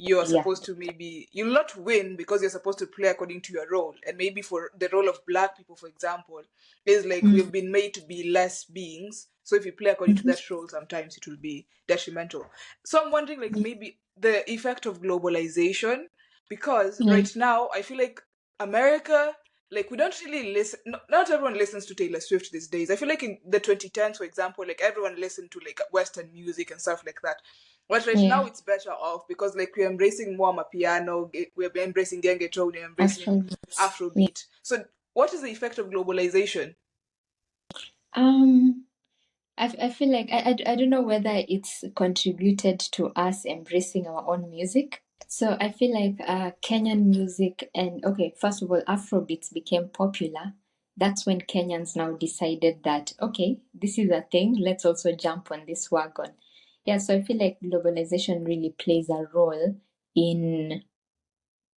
you're Yeah. supposed to maybe you'll not win because you're supposed to play according to your role. And maybe for the role of black people, for example, is like Mm. we've been made to be less beings. So if you play according to Mhm. that role, sometimes it will be detrimental. So I'm wondering like maybe the effect of globalization, because Yeah. right now I feel like America, like we don't really listen, not everyone listens to Taylor Swift these days. I feel like in the 2010s, for example, like everyone listened to like Western music and stuff like that. But right Yeah. now it's better off because like we're embracing more piano, we're embracing gengetone, we're embracing Afrobeats. Yeah. Afrobeat. So what is the effect of globalization? Um. I feel like I don't know whether it's contributed to us embracing our own music. So I feel like Kenyan music and okay, first of all, Afrobeats became popular. That's when Kenyans now decided that okay, this is a thing. Let's also jump on this wagon. Yeah, so I feel like globalization really plays a role in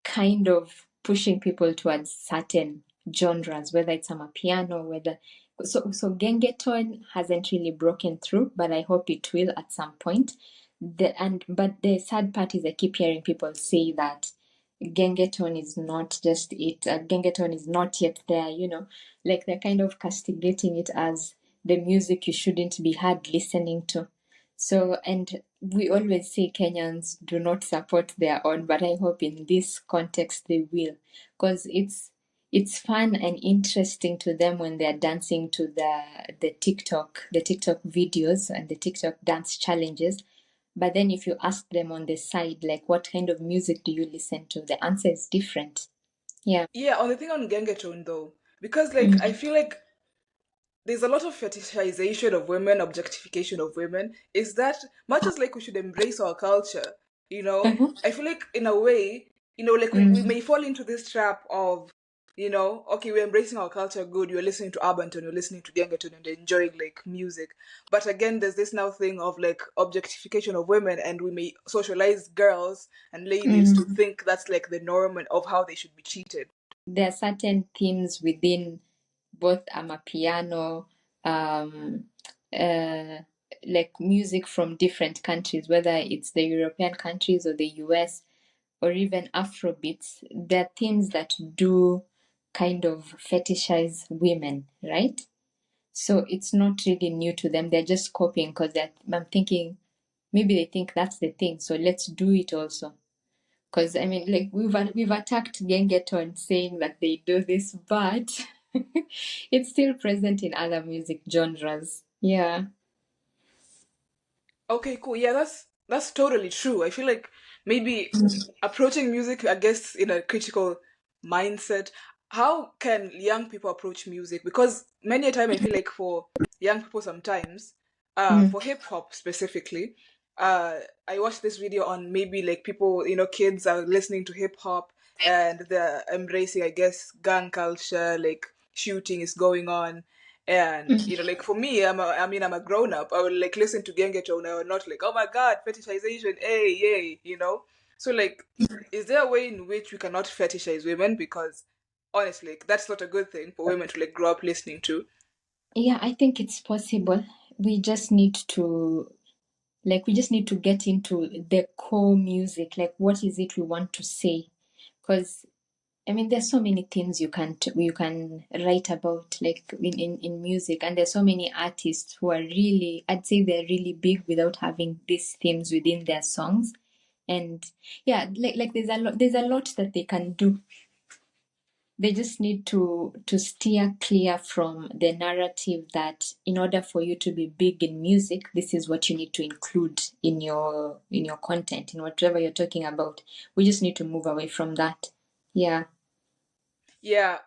kind of pushing people towards certain genres, whether it's amapiano, whether so gengeton hasn't really broken through, but I hope it will at some point. But the sad part is I keep hearing people say that gengeton is not just it. Gengeton is not yet there. Like they're kind of castigating it as the music you shouldn't be had listening to. So, and we always say Kenyans do not support their own, but I hope in this context they will, because it's fun and interesting to them when they're dancing to the TikTok videos and the TikTok dance challenges. But then if you ask them on the side, like what kind of music do you listen to, the answer is different. Yeah. Yeah, on the thing on gengetone though, because like I Mm-hmm. feel like there's a lot of fetishization of women, objectification of women. Is that much as like we should embrace our culture, Uh-huh. I feel like in a way, like we Mm. may fall into this trap of, okay, we're embracing our culture, good, you're listening to Urbanton, you're listening to Gengetone and enjoying like music. But again, there's this now thing of like objectification of women, and we may socialize girls and ladies to Mm. think that's like the norm and of how they should be treated. There are certain themes within both amapiano, um, uh, like music from different countries, whether it's the European countries or the US or even Afrobeats. There are themes that do kind of fetishize women, right? So it's not really new to them. They're just copying because I'm thinking maybe they think that's the thing. So let's do it also. Because I mean, like we've attacked Gengeton saying that they do this, but it's still present in other music genres. Yeah. Okay, cool. Yeah, that's totally true. I feel like maybe approaching music, I guess, in a critical mindset. How can young people approach music? Because many a time I feel like for young people sometimes, Mm. for hip hop specifically, I watched this video on maybe like people, kids are listening to hip hop and they're embracing, I guess, gang culture, like shooting is going on. And Mm. like for me, I'm a grown up. I would like listen to Gengetone. I would not like, oh my god, fetishization, hey, yay, So like, is there a way in which we cannot fetishize women? Because Honestly, like, that's not a good thing for women to like grow up listening to. Yeah, I think it's possible. We just need to get into the core music, like what is it we want to say? Because I mean, there's so many things you can write about, like in music, and there's so many artists who are really, I'd say they're really big without having these themes within their songs. And yeah, like there's a lot that they can do. They just need to steer clear from the narrative that in order for you to be big in music, this is what you need to include in your content, in whatever you're talking about. We just need to move away from that. Yeah. Yeah,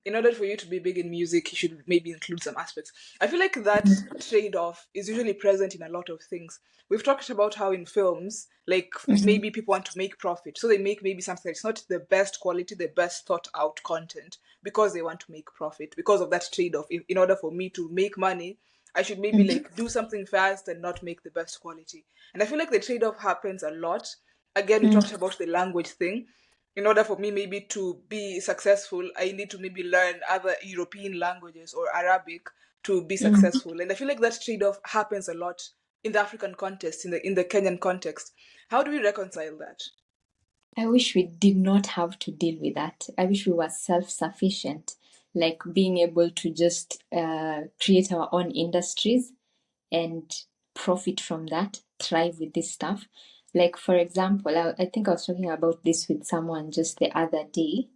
in order for you to be big in music, you should maybe include some aspects. I feel like that trade-off is usually present in a lot of things. We've talked about how in films, like Mhm. maybe people want to make profit, so they make maybe something that's not the best quality, the best thought out content because they want to make profit. Because of that trade-off, in order for me to make money, I should maybe Mhm. like do something fast and not make the best quality. And I feel like the trade-off happens a lot. Again, we talked Mhm. about the language thing. In order for me maybe to be successful, I need to maybe learn other European languages or Arabic to be Mhm. successful. And I feel like that trade-off happens a lot in the African context, in the Kenyan context. How do we reconcile that? I wish we did not have to deal with that. I wish we were self-sufficient, like being able to just create our own industries and profit from that, thrive with this stuff. Like, for example, I think I was talking about this with someone just the other day.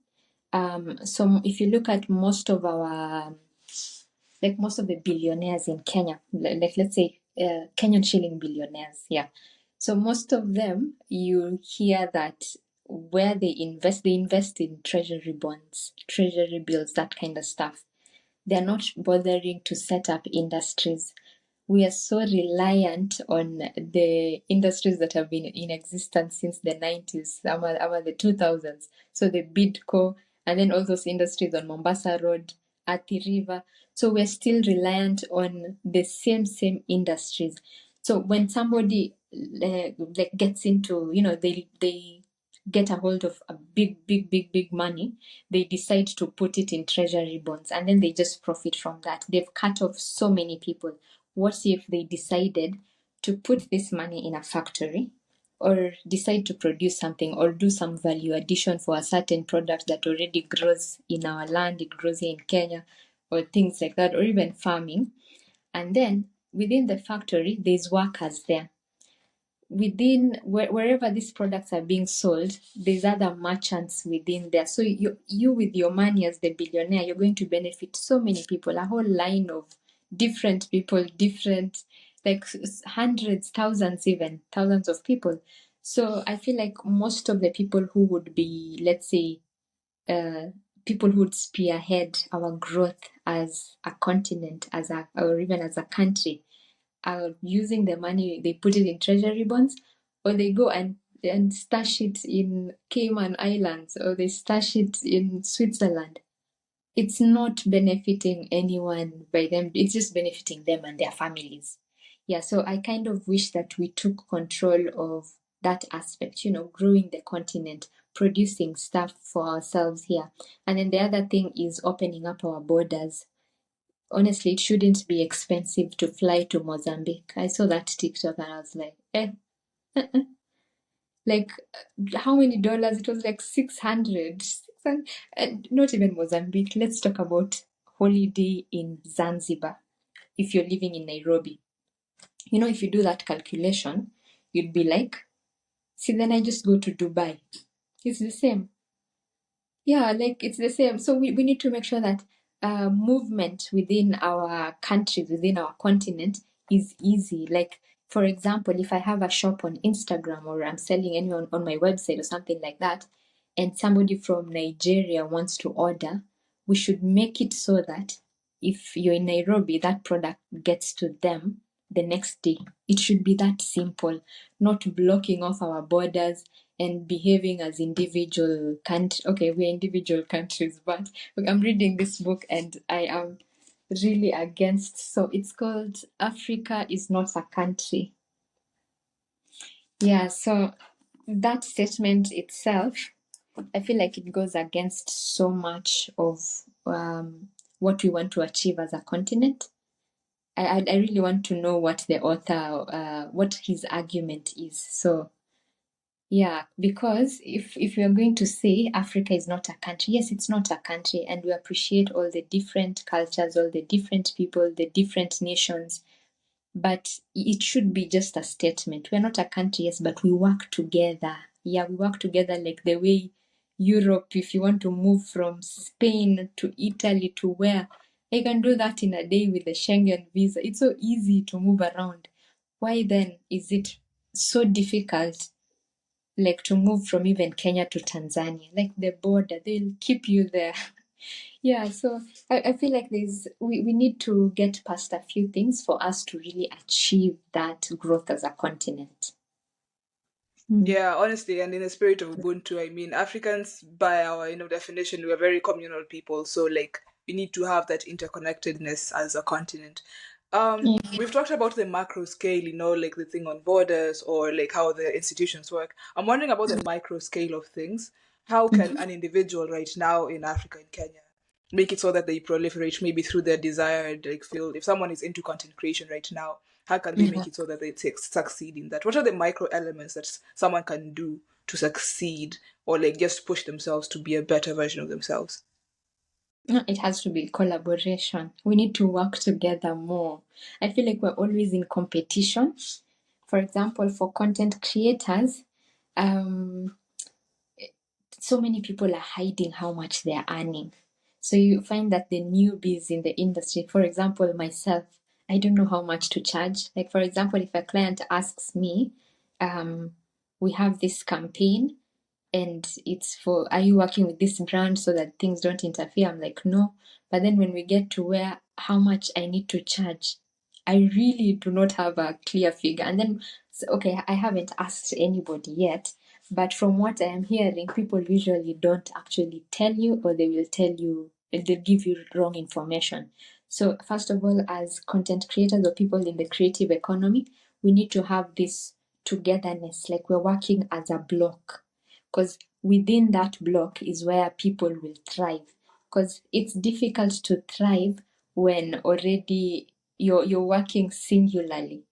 So if you look at most of the billionaires in Kenya, like let's say Kenyan shilling billionaires, yeah. So most of them, you hear that where they invest in treasury bonds, treasury bills, that kind of stuff. They're not bothering to set up industries. We are so reliant on the industries that have been in existence since the 90s, about the 2000s. So the Bidco, and then all those industries on Mombasa Road, Athi River. So we're still reliant on the same industries. So when somebody like gets into, they get a hold of a big money, they decide to put it in treasury bonds, and then they just profit from that. They've cut off so many people. What if they decided to put this money in a factory, or decide to produce something, or do some value addition for a certain product that already grows in our land, it grows here in Kenya, or things like that, or even farming. And then within the factory, there's workers there. Within wherever these products are being sold, there's other merchants within there. So you with your money as the billionaire, you're going to benefit so many people, a whole line of different people, different, like hundreds, thousands, even thousands of people. So I feel like most of the people who would be, let's say, uh, people who would spearhead our growth as a continent, or even as a country, are using the money, they put it in treasury bonds, or they go and stash it in Cayman Islands, or they stash it in Switzerland. It's not benefiting anyone by them, it's just benefiting them and their families. Yeah, so I kind of wish that we took control of that aspect, growing the continent, producing stuff for ourselves here. And then the other thing is opening up our borders. Honestly, it shouldn't be expensive to fly to Mozambique. I saw that TikTok and I was like, like how many dollars? It was like 600. 600. And not even Mozambique. Let's talk about holiday in Zanzibar. If you're living in Nairobi, if you do that calculation, you'd be like, see, then I just go to Dubai. It's the same. Yeah, like it's the same. So we need to make sure that movement within our countries, within our continent is easy. Like, for example, if I have a shop on Instagram, or I'm selling anyone on my website or something like that, and somebody from Nigeria wants to order, we should make it so that if you're in Nairobi, that product gets to them the next day. It should be that simple, not blocking off our borders and behaving as individual countries. Okay, we're individual countries, but I'm reading this book and I am really against. So it's called Africa is Not a Country. Yeah, so that statement itself, I feel like it goes against so much of what we want to achieve as a continent. I really want to know what the author, what his argument is. So yeah, because if we are going to say Africa is not a country, yes, it's not a country, and we appreciate all the different cultures, all the different people, the different nations, but it should be just a statement. We're not a country, yes, but we work together. Yeah, we work together like the way Europe, if you want to move from Spain to Italy to where, you can do that in a day with the Schengen visa. It's so easy to move around. Why then is it so difficult, like to move from even Kenya to Tanzania? Like the border, they'll keep you there. Yeah, so I feel like we need to get past a few things for us to really achieve that growth as a continent. Yeah, honestly, and in the spirit of Ubuntu, I mean, Africans, by our definition, we're very communal people. So like, we need to have that interconnectedness as a continent. We've talked about the macro scale, like the thing on borders or like how the institutions work. I'm wondering about the micro scale of things. How can an individual right now in Africa, in Kenya, make it so that they proliferate maybe through their desired like field? If someone is into content creation right now, how can they Yeah. make it so that they succeed in that? What are the micro elements that someone can do to succeed or like just push themselves to be a better version of themselves? No, it has to be collaboration. We need to work together more. I feel like we're always in competition. For example, for content creators, um, so many people are hiding how much they are earning. So you find that the newbies in the industry, for example, myself, I don't know how much to charge. Like, for example, if a client asks me, um, we have this campaign and it's for, are you working with this brand so that things don't interfere? I'm like, no. But then when we get to where, how much I need to charge, I really do not have a clear figure. And then, okay, I haven't asked anybody yet, but from what I am hearing, people usually don't actually tell you, or they will tell you, they'll give you wrong information. So, first of all, as content creators or people in the creative economy, we need to have this togetherness, like we're working as a block, because within that block is where people will thrive. Because it's difficult to thrive when already you're working singularly.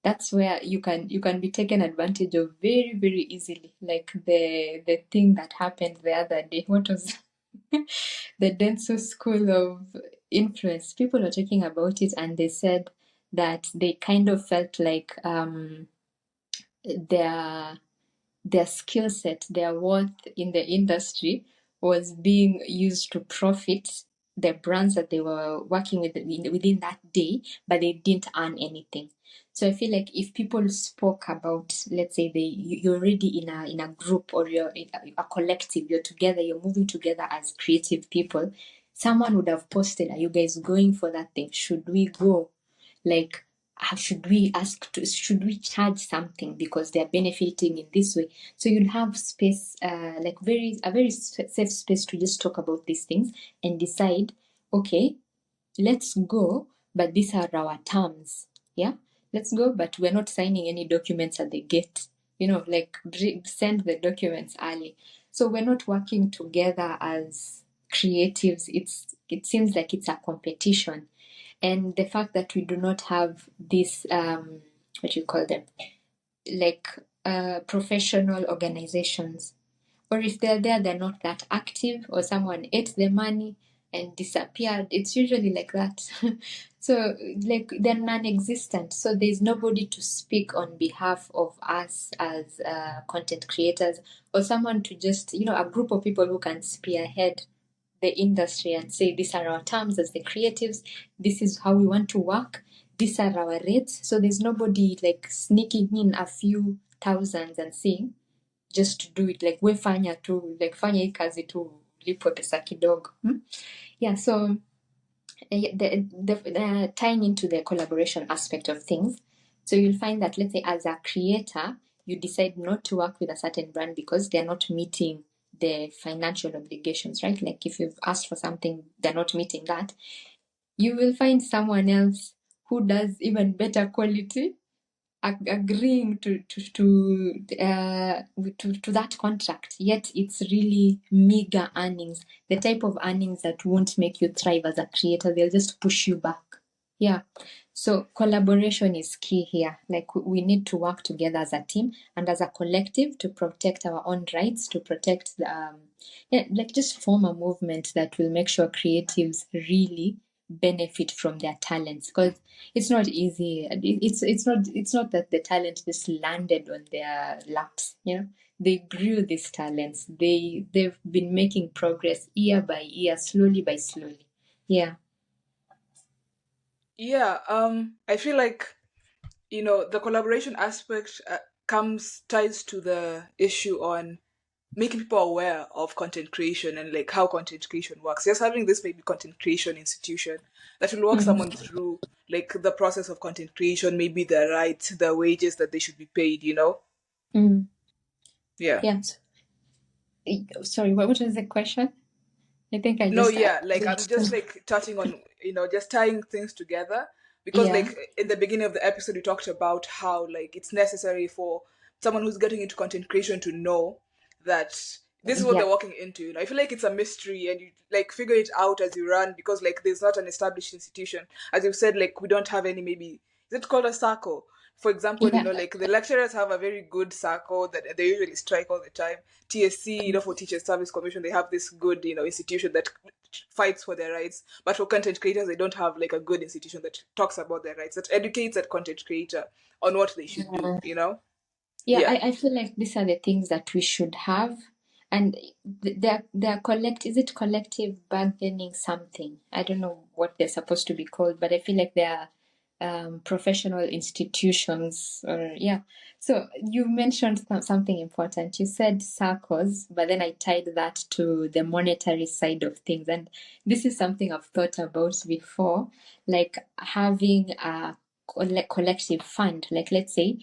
That's where you can be taken advantage of very, very easily. Like the thing that happened the other day. What was the Denso School of Influence? People were talking about it, and they said that they kind of felt like their their skill set, their worth in the industry was being used to profit the brands that they were working with within that day, but they didn't earn anything. So I feel like if people spoke about, let's say you're already in a group, or you're in a collective, you're together, you're moving together as creative people, someone would have posted, are you guys going for that thing? Should we go? Like, how should we should we charge something because they're benefiting in this way? So you'll have space, like a very safe space to just talk about these things and decide, okay, let's go, but these are our terms. Yeah, let's go, but we're not signing any documents at the gate. Like send the documents early. So we're not working together as creatives. It seems like it's a competition, and the fact that we do not have this what you call them, like professional organizations, or if they're there, they're not that active, or someone ate the money and disappeared. It's usually like that. So like they're non-existent, so there's nobody to speak on behalf of us as content creators, or someone to just, a group of people who can spearhead the industry and say, these are our terms as the creatives, this is how we want to work, these are our rates. So there's nobody like sneaking in a few thousands and saying, just to do it, like we fanya tu, like fanya hii kazi tu, lipwe pesa kidogo. Yeah, so tying into the collaboration aspect of things, so you'll find that, let's say, as a creator, you decide not to work with a certain brand because they're not meeting the financial obligations, right? Like if you've asked for something, they're not meeting that, you will find someone else who does even better quality, agreeing to that contract, yet it's really meager earnings, the type of earnings that won't make you thrive as a creator. They'll just push you back. Yeah. So collaboration is key here. Like we need to work together as a team and as a collective to protect our own rights, to protect the like just form a movement that will make sure creatives really benefit from their talents, because it's not easy. It's not that the talent just landed on their laps. They grew these talents. They've been making progress year by year, slowly by slowly. Yeah. Yeah, I feel like, the collaboration aspect ties to the issue on making people aware of content creation and like how content creation works. Just having this maybe content creation institution that will walk someone Mhm. through like the process of content creation, maybe the rights, the wages that they should be paid. Mm. Yeah. Yeah. Sorry, what was the question? I think I No, just yeah, like I'm just like touching on, just tying things together because yeah. like in the beginning of the episode we talked about how like it's necessary for someone who's getting into content creation to know that this is what Yeah. they're walking into. I feel like it's a mystery and you like figure it out as you run because like there's not an established institution. As you've said, like we don't have any, maybe is it called a circle? For example, Yeah. like the lecturers have a very good circle that they usually strike all the time. TSC, for Teachers Service Commission, they have this good, institution that fights for their rights. But for content creators, they don't have like a good institution that talks about their rights, that educates that content creator on what they should do. Yeah, Yeah. I feel like these are the things that we should have. And they're is it collective bargaining something? I don't know what they're supposed to be called, but I feel like they're professional institutions or yeah. So you mentioned something important. You said circles, but then I tied that to the monetary side of things. And this is something I've thought about before, like having a collective fund. Like let's say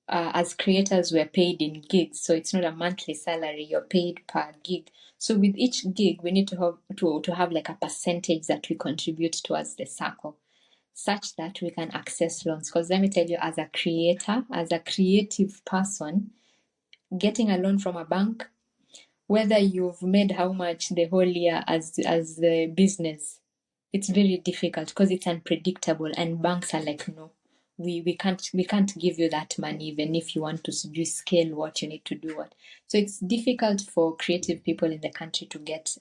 as creators, we're paid in gigs, so it's not a monthly salary. You're paid per gig. So with each gig, we need to have like a percentage that we contribute towards the circle, such that we can access loans. Because let me tell you, as a creator, as a creative person, getting a loan from a bank, whether you've made how much the whole year as the business, it's very difficult because it's unpredictable, and banks are like, no, we can't give you that money even if you want to do scale what you need to do what. So it's difficult for creative people in the country to get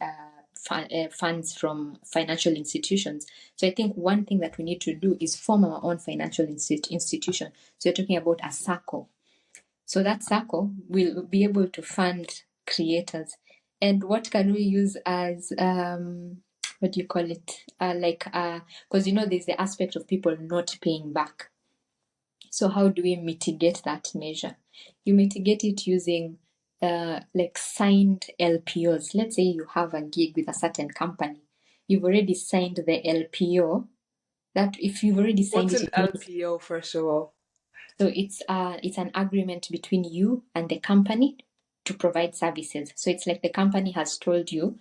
funds from financial institutions. So I think one thing that we need to do is form our own financial institution. So you're talking about a circle, so that circle will be able to fund creators. And what can we use as what do you call it? Because there's the aspect of people not paying back. So how do we mitigate that measure? You mitigate it using like signed LPOs. Let's say you have a gig with a certain company. You've already signed the LPO. That if you've already signed What's it, an it means LPO, first of all? so it's an agreement between you and the company to provide services. So it's like the company has told you,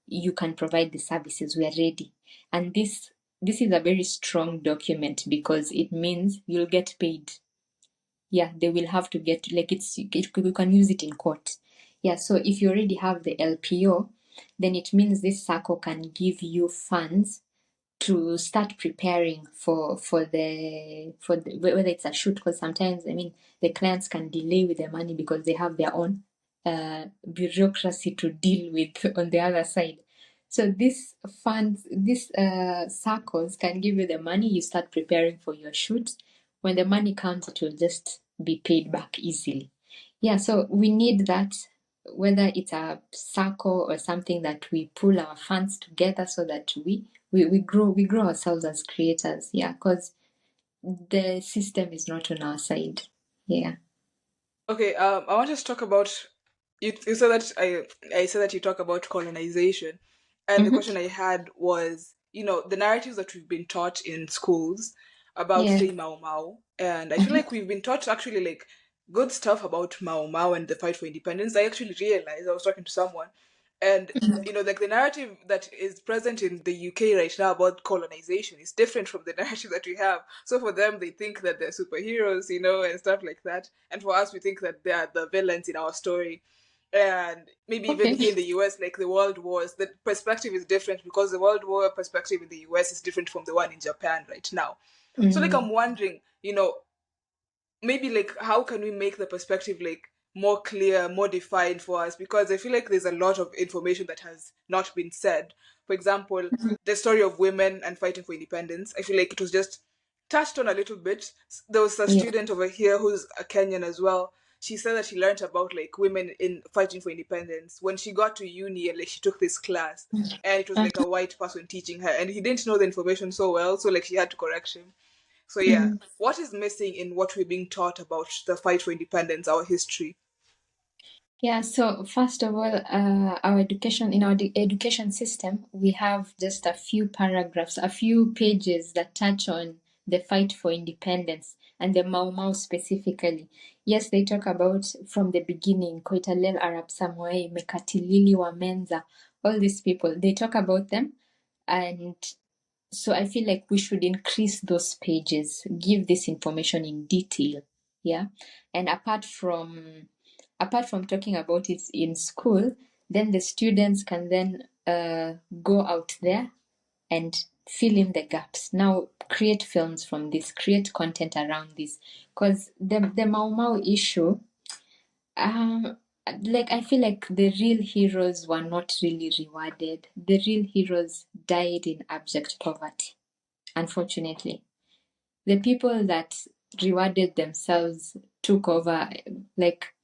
you can provide the services. We are ready, and this is a very strong document because it means you'll get paid. Yeah, they will have to get like you can use it in court. Yeah, so if you already have the LPO, then it means this circle can give you funds to start preparing for whether it's a shoot, because sometimes the clients can delay with the money because they have their own bureaucracy to deal with on the other side. So these circles can give you the money. You start preparing for your shoot. When the money comes, it will just be paid back easily. Yeah, so we need that, whether it's a circle or something that we pull our funds together so that we grow ourselves as creators. Yeah, because the system is not on our side. Yeah. Okay, I want to talk about you said that I said that you talk about colonization, and the Mm-hmm. question I had was, the narratives that we've been taught in schools about, Yeah. say, Mau Mau, and I feel Mm-hmm. like we've been taught actually like good stuff about Mau Mau and the fight for independence. I actually realized I was talking to someone And like the narrative that is present in the UK right now about colonization is different from the narrative that we have. So for them, they think that they're superheroes, and stuff like that. And for us, we think that they are the villains in our story. And maybe even Okay. here in the US, like the world wars, the perspective is different because the world war perspective in the US is different from the one in Japan right now. So like I'm wondering, maybe like how can we make the perspective like more clear, more defined for us, because I feel like there's a lot of information that has not been said. For example, the story of women and fighting for independence, I feel like it was just touched on a little bit. There was a Yeah. student over here who's a Kenyan as well. She said that she learned about like women in fighting for independence when she got to uni, and like she took this class, and it was like a white person teaching her, and he didn't know the information so well, so like she had to correct him. So yeah, what is missing in what we're being taught about the fight for independence, our history? Yeah, so first of all, our education in our education system, we have just a few paragraphs, a few pages that touch on the fight for independence and the Mau Mau specifically. Yes, they talk about from the beginning, Koitalel Arab Samoei, Mekatilili Wamenza, all these people. They talk about them, and so I feel like we should increase those pages, give this information in detail. Yeah. And apart from talking about it in school, then the students can then go out there and fill in the gaps. Now create films from this, create content around this. Because the Mau Mau issue, um, like I feel like the real heroes were not really rewarded. The real heroes died in abject poverty, unfortunately. The people that rewarded themselves took over, like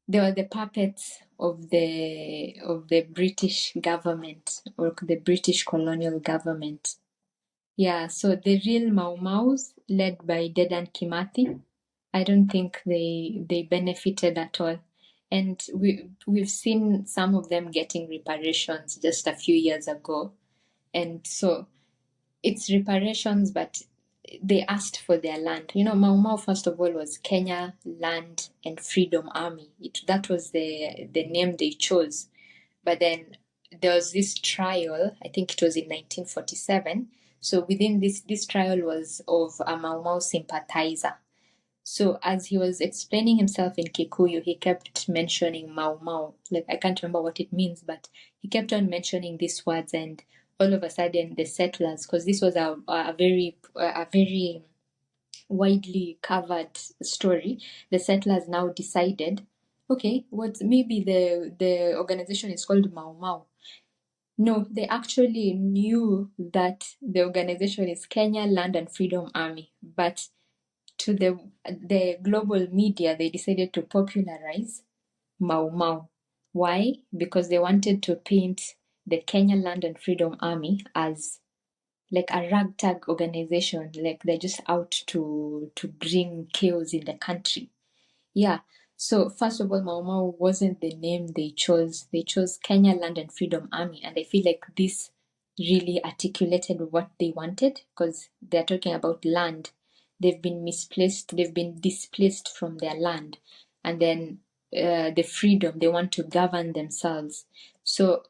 they were the puppets of the British government or the British colonial government. Yeah, so the real Mau Maus, led by Dedan Kimathi, I don't think they benefited at all. And we've seen some of them getting reparations just a few years ago. And so it's reparations, but they asked for their land. Mau Mau, first of all, was Kenya Land and Freedom Army. That was the name they chose. But then there was this trial, I think it was in 1947. So within this trial was of a Mau Mau sympathizer. So as he was explaining himself in Kikuyu, he kept mentioning Mau Mau. Like I can't remember what it means, but he kept on mentioning these words, and all of a sudden the settlers, because this was a very widely covered story, the settlers now decided, okay, what maybe the organization is called Mau Mau. No, they actually knew that the organization is Kenya Land and Freedom Army, but to the global media, they decided to popularize Mau Mau. Why? Because they wanted to paint the Kenya Land and Freedom Army as like a ragtag organization, like they're just out to bring chaos in the country. Yeah. So first of all, Mau Mau wasn't the name they chose. They chose Kenya Land and Freedom Army, and I feel like this really articulated what they wanted because they're talking about land. They've been misplaced. They've been displaced from their land, and then the freedom they want to govern themselves. So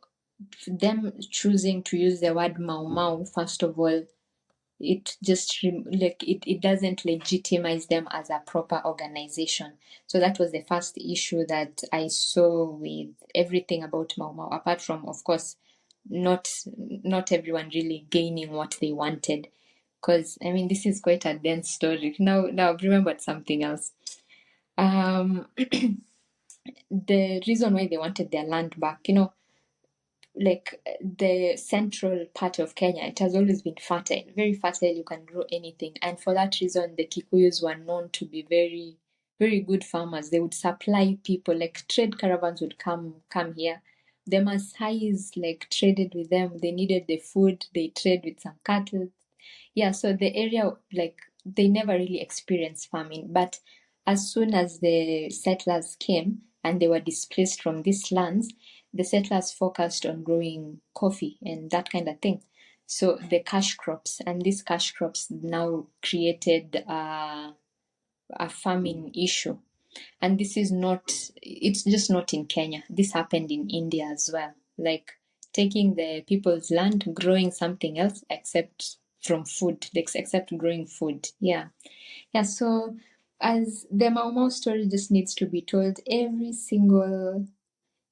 them choosing to use the word Mau Mau, first of all, it just like it doesn't legitimize them as a proper organization. So that was the first issue that I saw with everything about Mau Mau, apart from of course not everyone really gaining what they wanted, because I mean this is quite a dense story. Now I've remembered something else. um the reason why they wanted their land back, like the central part of Kenya, it has always been fertile, very fertile. You can grow anything, and for that reason, the Kikuyus were known to be very, very good farmers. They would supply people, like trade caravans would come here. The Maasai's like traded with them. They needed the food. They trade with some cattle. Yeah, so the area, like they never really experienced farming, but as soon as the settlers came and they were displaced from these lands, the settlers focused on growing coffee and that kind of thing. So the cash crops, and these cash crops now created a famine issue. And this is not, it's just not in Kenya. This happened in India as well. Like taking the people's land, growing something else except from food, except growing food. Yeah. Yeah. So as the Mau Mau story just needs to be told every single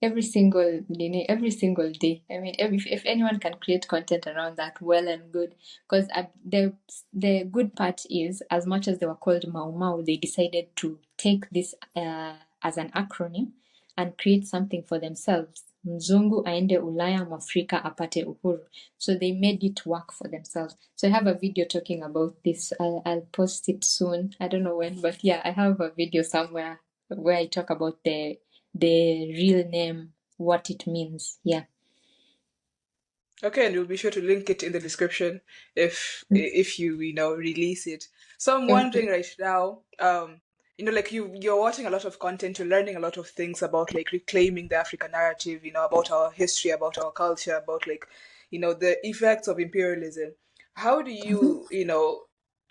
day. I mean, if anyone can create content around that, well and good. Because the good part is, as much as they were called Mau Mau, they decided to take this as an acronym and create something for themselves. Mzungu aende Ulaya, Mwafrika apate uhuru. So they made it work for themselves. So I have a video talking about this. I'll post it soon. I don't know when, but yeah, I have a video somewhere where I talk about the real name, what it means. Yeah. Okay, and we'll be sure to link it in the description if you release it. So I'm Okay. wondering right now, like you're watching a lot of content, you're learning a lot of things about like reclaiming the African narrative, about our history, about our culture, about like, the effects of imperialism. How do Mhm.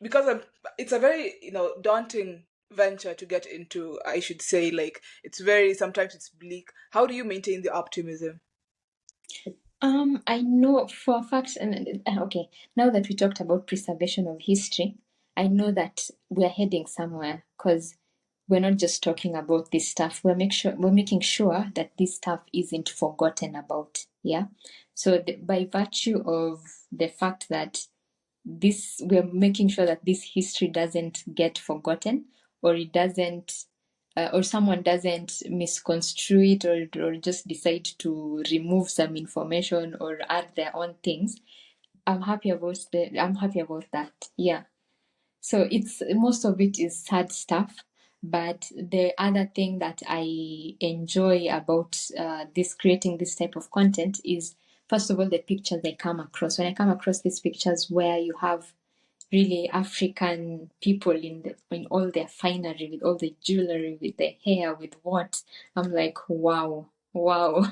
because it's a very, daunting venture to get into, I should say, like sometimes it's bleak. How do you maintain the optimism? I know for a fact, and okay, now that we talked about preservation of history, I know that we're heading somewhere because we're not just talking about this stuff. We're making sure that this stuff isn't forgotten about. Yeah. So by virtue of the fact that we're making sure that this history doesn't get forgotten, or it doesn't or someone doesn't misconstrue it, or just decide to remove some information or add their own things. I'm happy about that. Yeah. So it's most of it is sad stuff. But the other thing that I enjoy about this creating this type of content is, first of all, the pictures I come across. When I come across these pictures where you have really African people in all their finery, with all the jewelry, with their hair, with what, I'm like, wow, wow.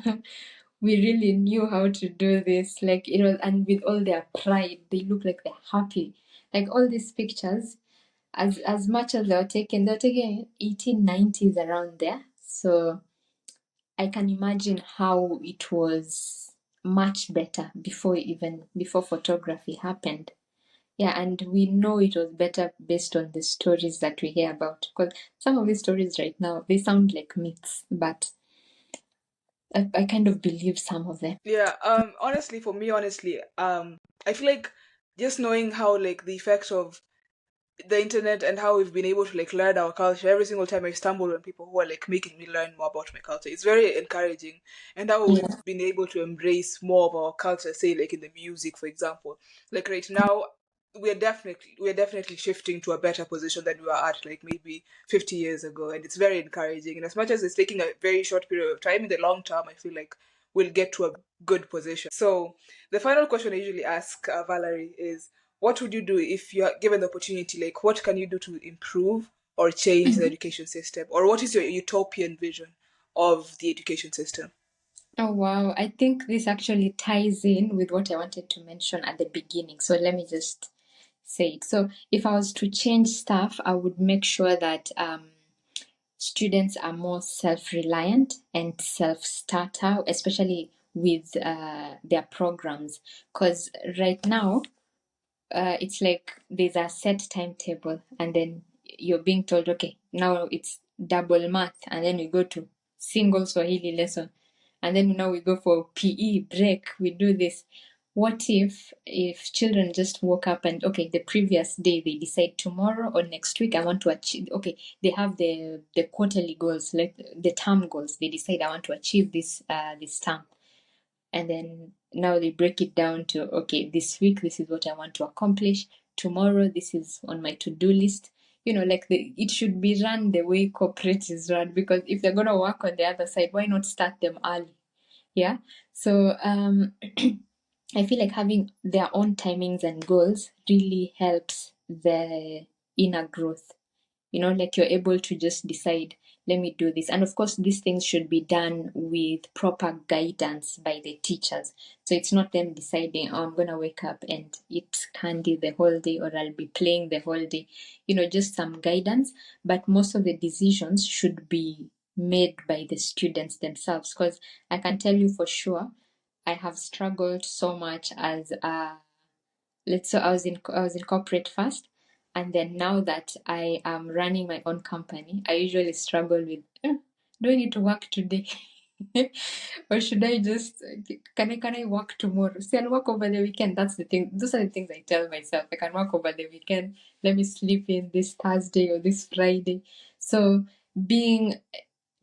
We really knew how to do this. Like, and with all their pride, they look like they're happy. Like all these pictures, as much as they were taken 1890s around there. So I can imagine how it was much better before photography happened. Yeah, and we know it was better based on the stories that we hear about. Because some of these stories right now, they sound like myths, but I kind of believe some of them. Yeah, honestly, for me, I feel like just knowing how like the effects of the internet and how we've been able to like learn our culture every single time I stumble on people who are like making me learn more about my culture. It's very encouraging, and how we've Yeah. been able to embrace more of our culture, say like in the music, for example. Like right now, we're definitely shifting to a better position than we were at like maybe 50 years ago, and it's very encouraging. And as much as it's taking a very short period of time, in the long term, I feel like we'll get to a good position. So the final question I usually ask Valerie is, what would you do if you are given the opportunity? Like, what can you do to improve or change the education system? Or what is your utopian vision of the education system? Oh, wow. I think this actually ties in with what I wanted to mention at the beginning. So let me just say it. So if I was to change stuff, I would make sure that students are more self-reliant and self-starter, especially with their programs. Because right now, it's like there's a set timetable, and then you're being told, okay, now it's double math, and then we go to single Swahili lesson, and then now we go for PE break. We do this. What if children just woke up and, okay, the previous day they decide tomorrow or next week I want to achieve, okay, they have the quarterly goals, like the term goals. They decide I want to achieve this term, and then now they break it down to, okay, this week this is what I want to accomplish, tomorrow this is on my to-do list. Like it should be run the way corporate is run, because if they're going to work on the other side, why not start them early? Yeah. So I feel like having their own timings and goals really helps the inner growth. Like you're able to just decide, let me do this. And of course, these things should be done with proper guidance by the teachers. So it's not them deciding, oh, I'm going to wake up and eat candy the whole day, or I'll be playing the whole day. Just some guidance. But most of the decisions should be made by the students themselves. Because I can tell you for sure, I have struggled so much as I was in corporate first, and then now that I am running my own company, I usually struggle with, do I need to work today? Or should I just can I work tomorrow? See, I'll work over the weekend. That's the thing. Those are the things I tell myself. I can work over the weekend. Let me sleep in this Thursday or this Friday. So being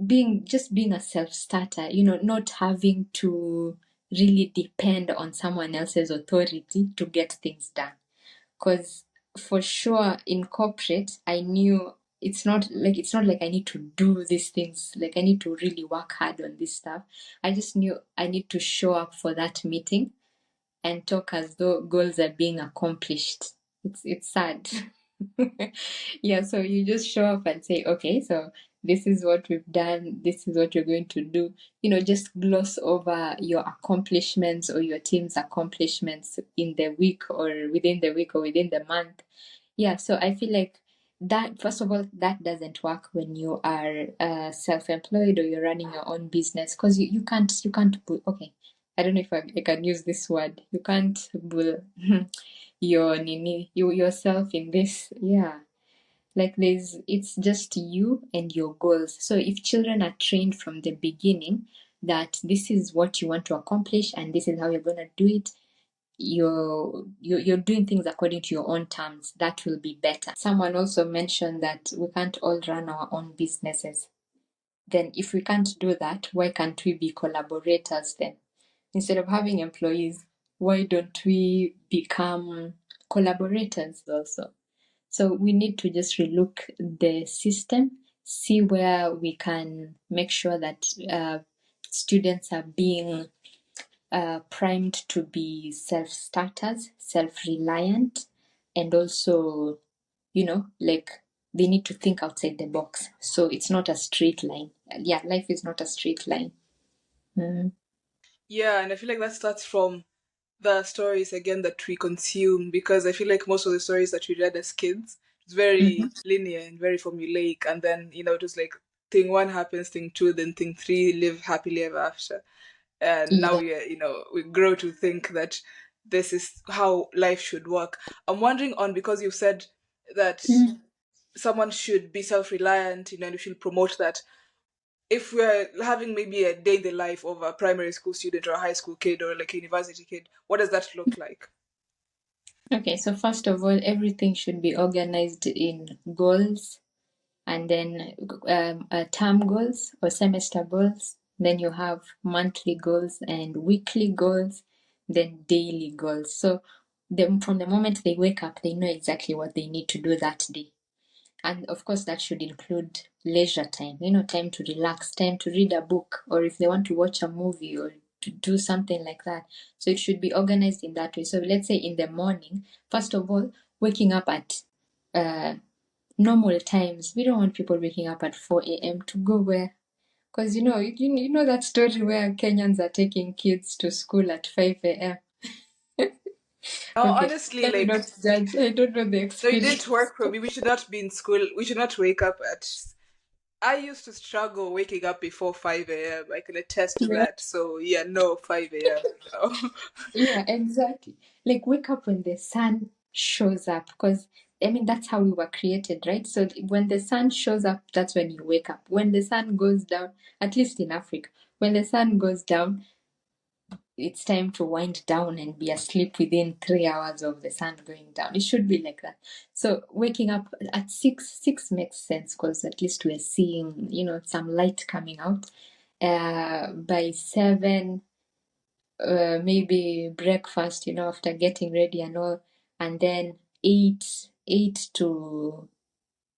being a self-starter, not having to really depend on someone else's authority to get things done. Because for sure in corporate, I knew it's not like I need to do these things, like I need to really work hard on this stuff. I just knew I need to show up for that meeting and talk as though goals are being accomplished. It's sad. Yeah, so you just show up and say, okay, so this is what we've done, this is what you're going to do. Just gloss over your accomplishments or your team's accomplishments in the week or within the week or within the month. Yeah, so I feel like that, first of all, that doesn't work when you are self-employed or you're running your own business, because you can't put, okay, I don't know if I can use this word. You can't bull yourself in this. Yeah. Like it's just you and your goals. So if children are trained from the beginning that this is what you want to accomplish and this is how you're gonna do it, you're doing things according to your own terms. That will be better. Someone also mentioned that we can't all run our own businesses. Then if we can't do that, why can't we be collaborators then? Instead of having employees, why don't we become collaborators also? So we need to just relook the system, see where we can make sure that students are being primed to be self-starters, self-reliant, and also, like they need to think outside the box. So it's not a straight line. Yeah, life is not a straight line. Mm. Yeah, and I feel like that starts from the stories again that we consume, because I feel like most of the stories that we read as kids, it's very Mhm. linear and very formulaic, and then just like thing one happens, thing two, then thing three, live happily ever after. And now Yeah. we grow to think that this is how life should work. I'm wondering, on because you said that Mm. someone should be self-reliant, and we should promote that. If we're having maybe a day in the life of a primary school student or a high school kid or like a university kid, what does that look like? Okay, so first of all, everything should be organized in goals, and then term goals or semester goals. Then you have monthly goals and weekly goals, then daily goals. So from the moment they wake up, they know exactly what they need to do that day. And of course, that should include leisure time, time to relax, time to read a book, or if they want to watch a movie or to do something like that. So it should be organized in that way. So let's say in the morning, first of all, waking up at uh, normal times. We don't want people waking up at 4 a.m. to go where? Because you know that story where Kenyans are taking kids to school at 5 a.m. Now, Okay, honestly, let me like, not judge. I don't know the so it didn't experience. work for me. We should not be in school. We should not wake up at. I used to struggle waking up before 5 a.m. I can attest to Yeah. that. So, yeah, no, 5 a.m. No. Yeah, exactly. Like wake up when the sun shows up, because I mean that's how we were created, right? So when the sun shows up, that's when you wake up. When the sun goes down, at least in Africa, when the sun goes down, it's time to wind down and be asleep within 3 hours of the sun going down. It should be like that. So waking up at six makes sense because at least we're seeing, some light coming out. By 7, maybe breakfast, after getting ready and all, and then 8 to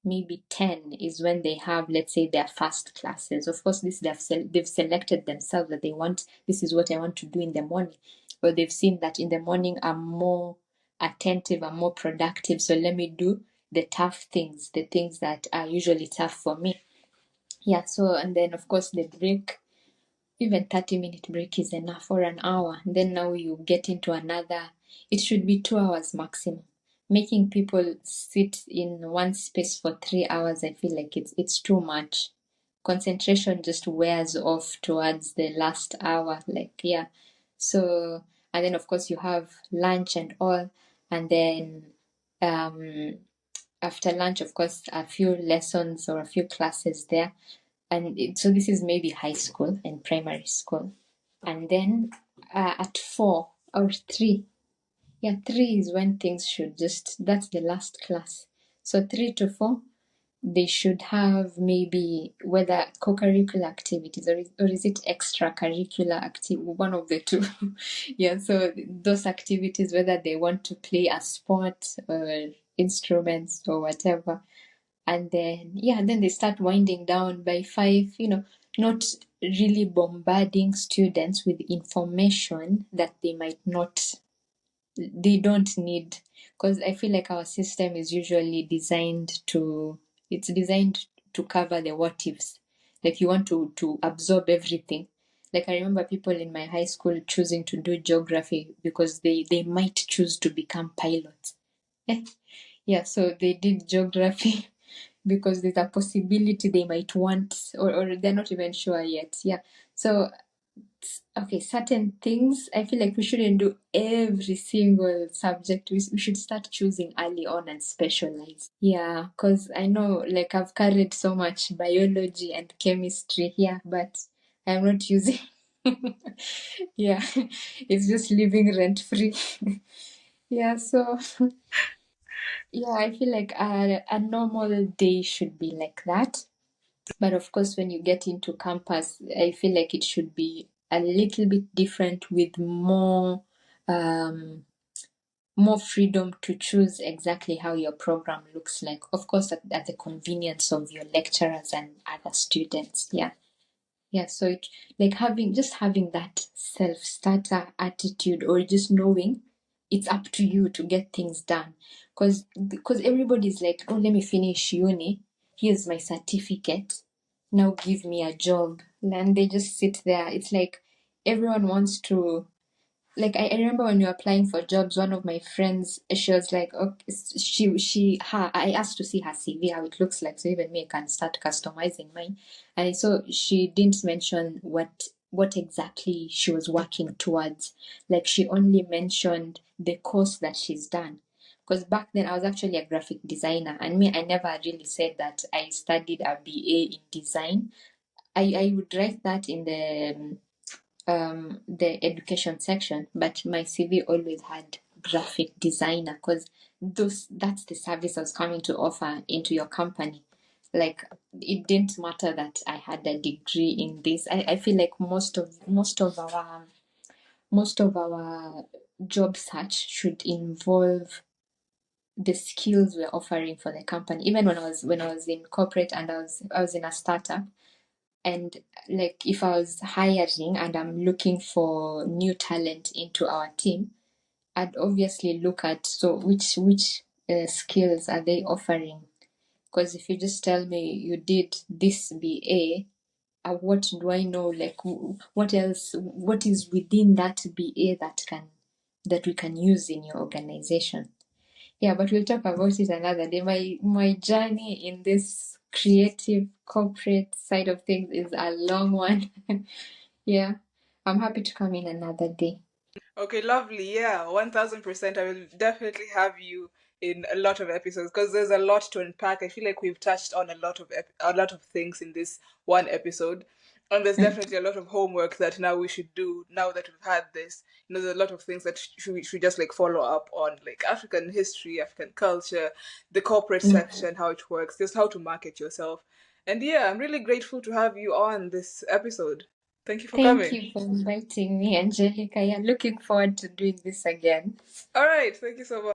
maybe 10 is when they have, let's say, their first classes. Of course, this they've selected themselves that they want, this is what I want to do in the morning, or they've seen that in the morning I'm more attentive, I'm more productive, so let me do the tough things, the things that are usually tough for me. Yeah, so and then of course the break, even 30-minute break is enough, or an hour. And then now you get into another, it should be 2 hours maximum. Making people sit in one space for 3 hours, I feel like it's too much. Concentration just wears off towards the last hour. Like, yeah. So, and then of course you have lunch and all. And then um, after lunch, of course, a few lessons or a few classes there. And so this is maybe high school and primary school. And then at 4 or 3, yeah, 3 is when things should just, that's the last class. So 3 to 4, they should have maybe whether co-curricular activities, or is it extracurricular activity, one of the two. Yeah, so those activities, whether they want to play a sport or instruments or whatever. And then, yeah, then they start winding down by 5, not really bombarding students with information that they don't need. Because I feel like our system is usually it's designed to cover the what ifs. Like you want to absorb everything. Like I remember people in my high school choosing to do geography because they might choose to become pilots. Eh, yeah, so they did geography because there's a possibility they might want, or they're not even sure yet. Yeah. So, okay, certain things, I feel like we shouldn't do every single subject. We should start choosing early on and specialize. Yeah, because I know, like, I've carried so much biology and chemistry here, but I'm not using. Yeah, it's just living rent free. Yeah, so yeah, I feel like a normal day should be like that. But of course, when you get into campus, I feel like it should be a little bit different with um, more freedom to choose exactly how your program looks like. Of course, at the convenience of your lecturers and other students. Yeah. Yeah, so like having that self-starter attitude, or just knowing it's up to you to get things done. Because everybody's like, oh, let me finish uni. Here's my certificate. Now give me a job. And they just sit there. It's like everyone wants to, like I remember when we were applying for jobs, one of my friends, she was like, okay, I asked to see her CV, how it looks like, so even me I can start customizing mine. And so she didn't mention what exactly she was working towards. Like she only mentioned the course that she's done. Because back then I was actually a graphic designer, and me, I never really said that I studied a BA in design. I would write that in the education section, but my CV always had graphic designer, because that's the service I was coming to offer into your company. Like it didn't matter that I had a degree in this. I feel like most of our job search should involve the skills we're offering for the company. Even when I was in corporate and I was in a startup, and like if I was hiring and I'm looking for new talent into our team, I'd obviously look at, so which skills are they offering? Because if you just tell me you did this BA, what do I know? Like what else? What is within that BA that we can use in your organization? Yeah, but we'll talk about it another day. My journey in this creative corporate side of things is a long one. Yeah, I'm happy to come in another day. Okay, lovely. Yeah, 1000%. I will definitely have you in a lot of episodes because there's a lot to unpack. I feel like we've touched on a lot of things in this one episode. And there's definitely a lot of homework that now we should do now that we've had this. There's a lot of things that we should just like follow up on, like African history, African culture, the corporate Mm. section, how it works, just how to market yourself. And yeah, I'm really grateful to have you on this episode. Thank you for Thank coming. you for inviting me, Angelica. Yeah, looking forward to doing this again. All right, thank you so much.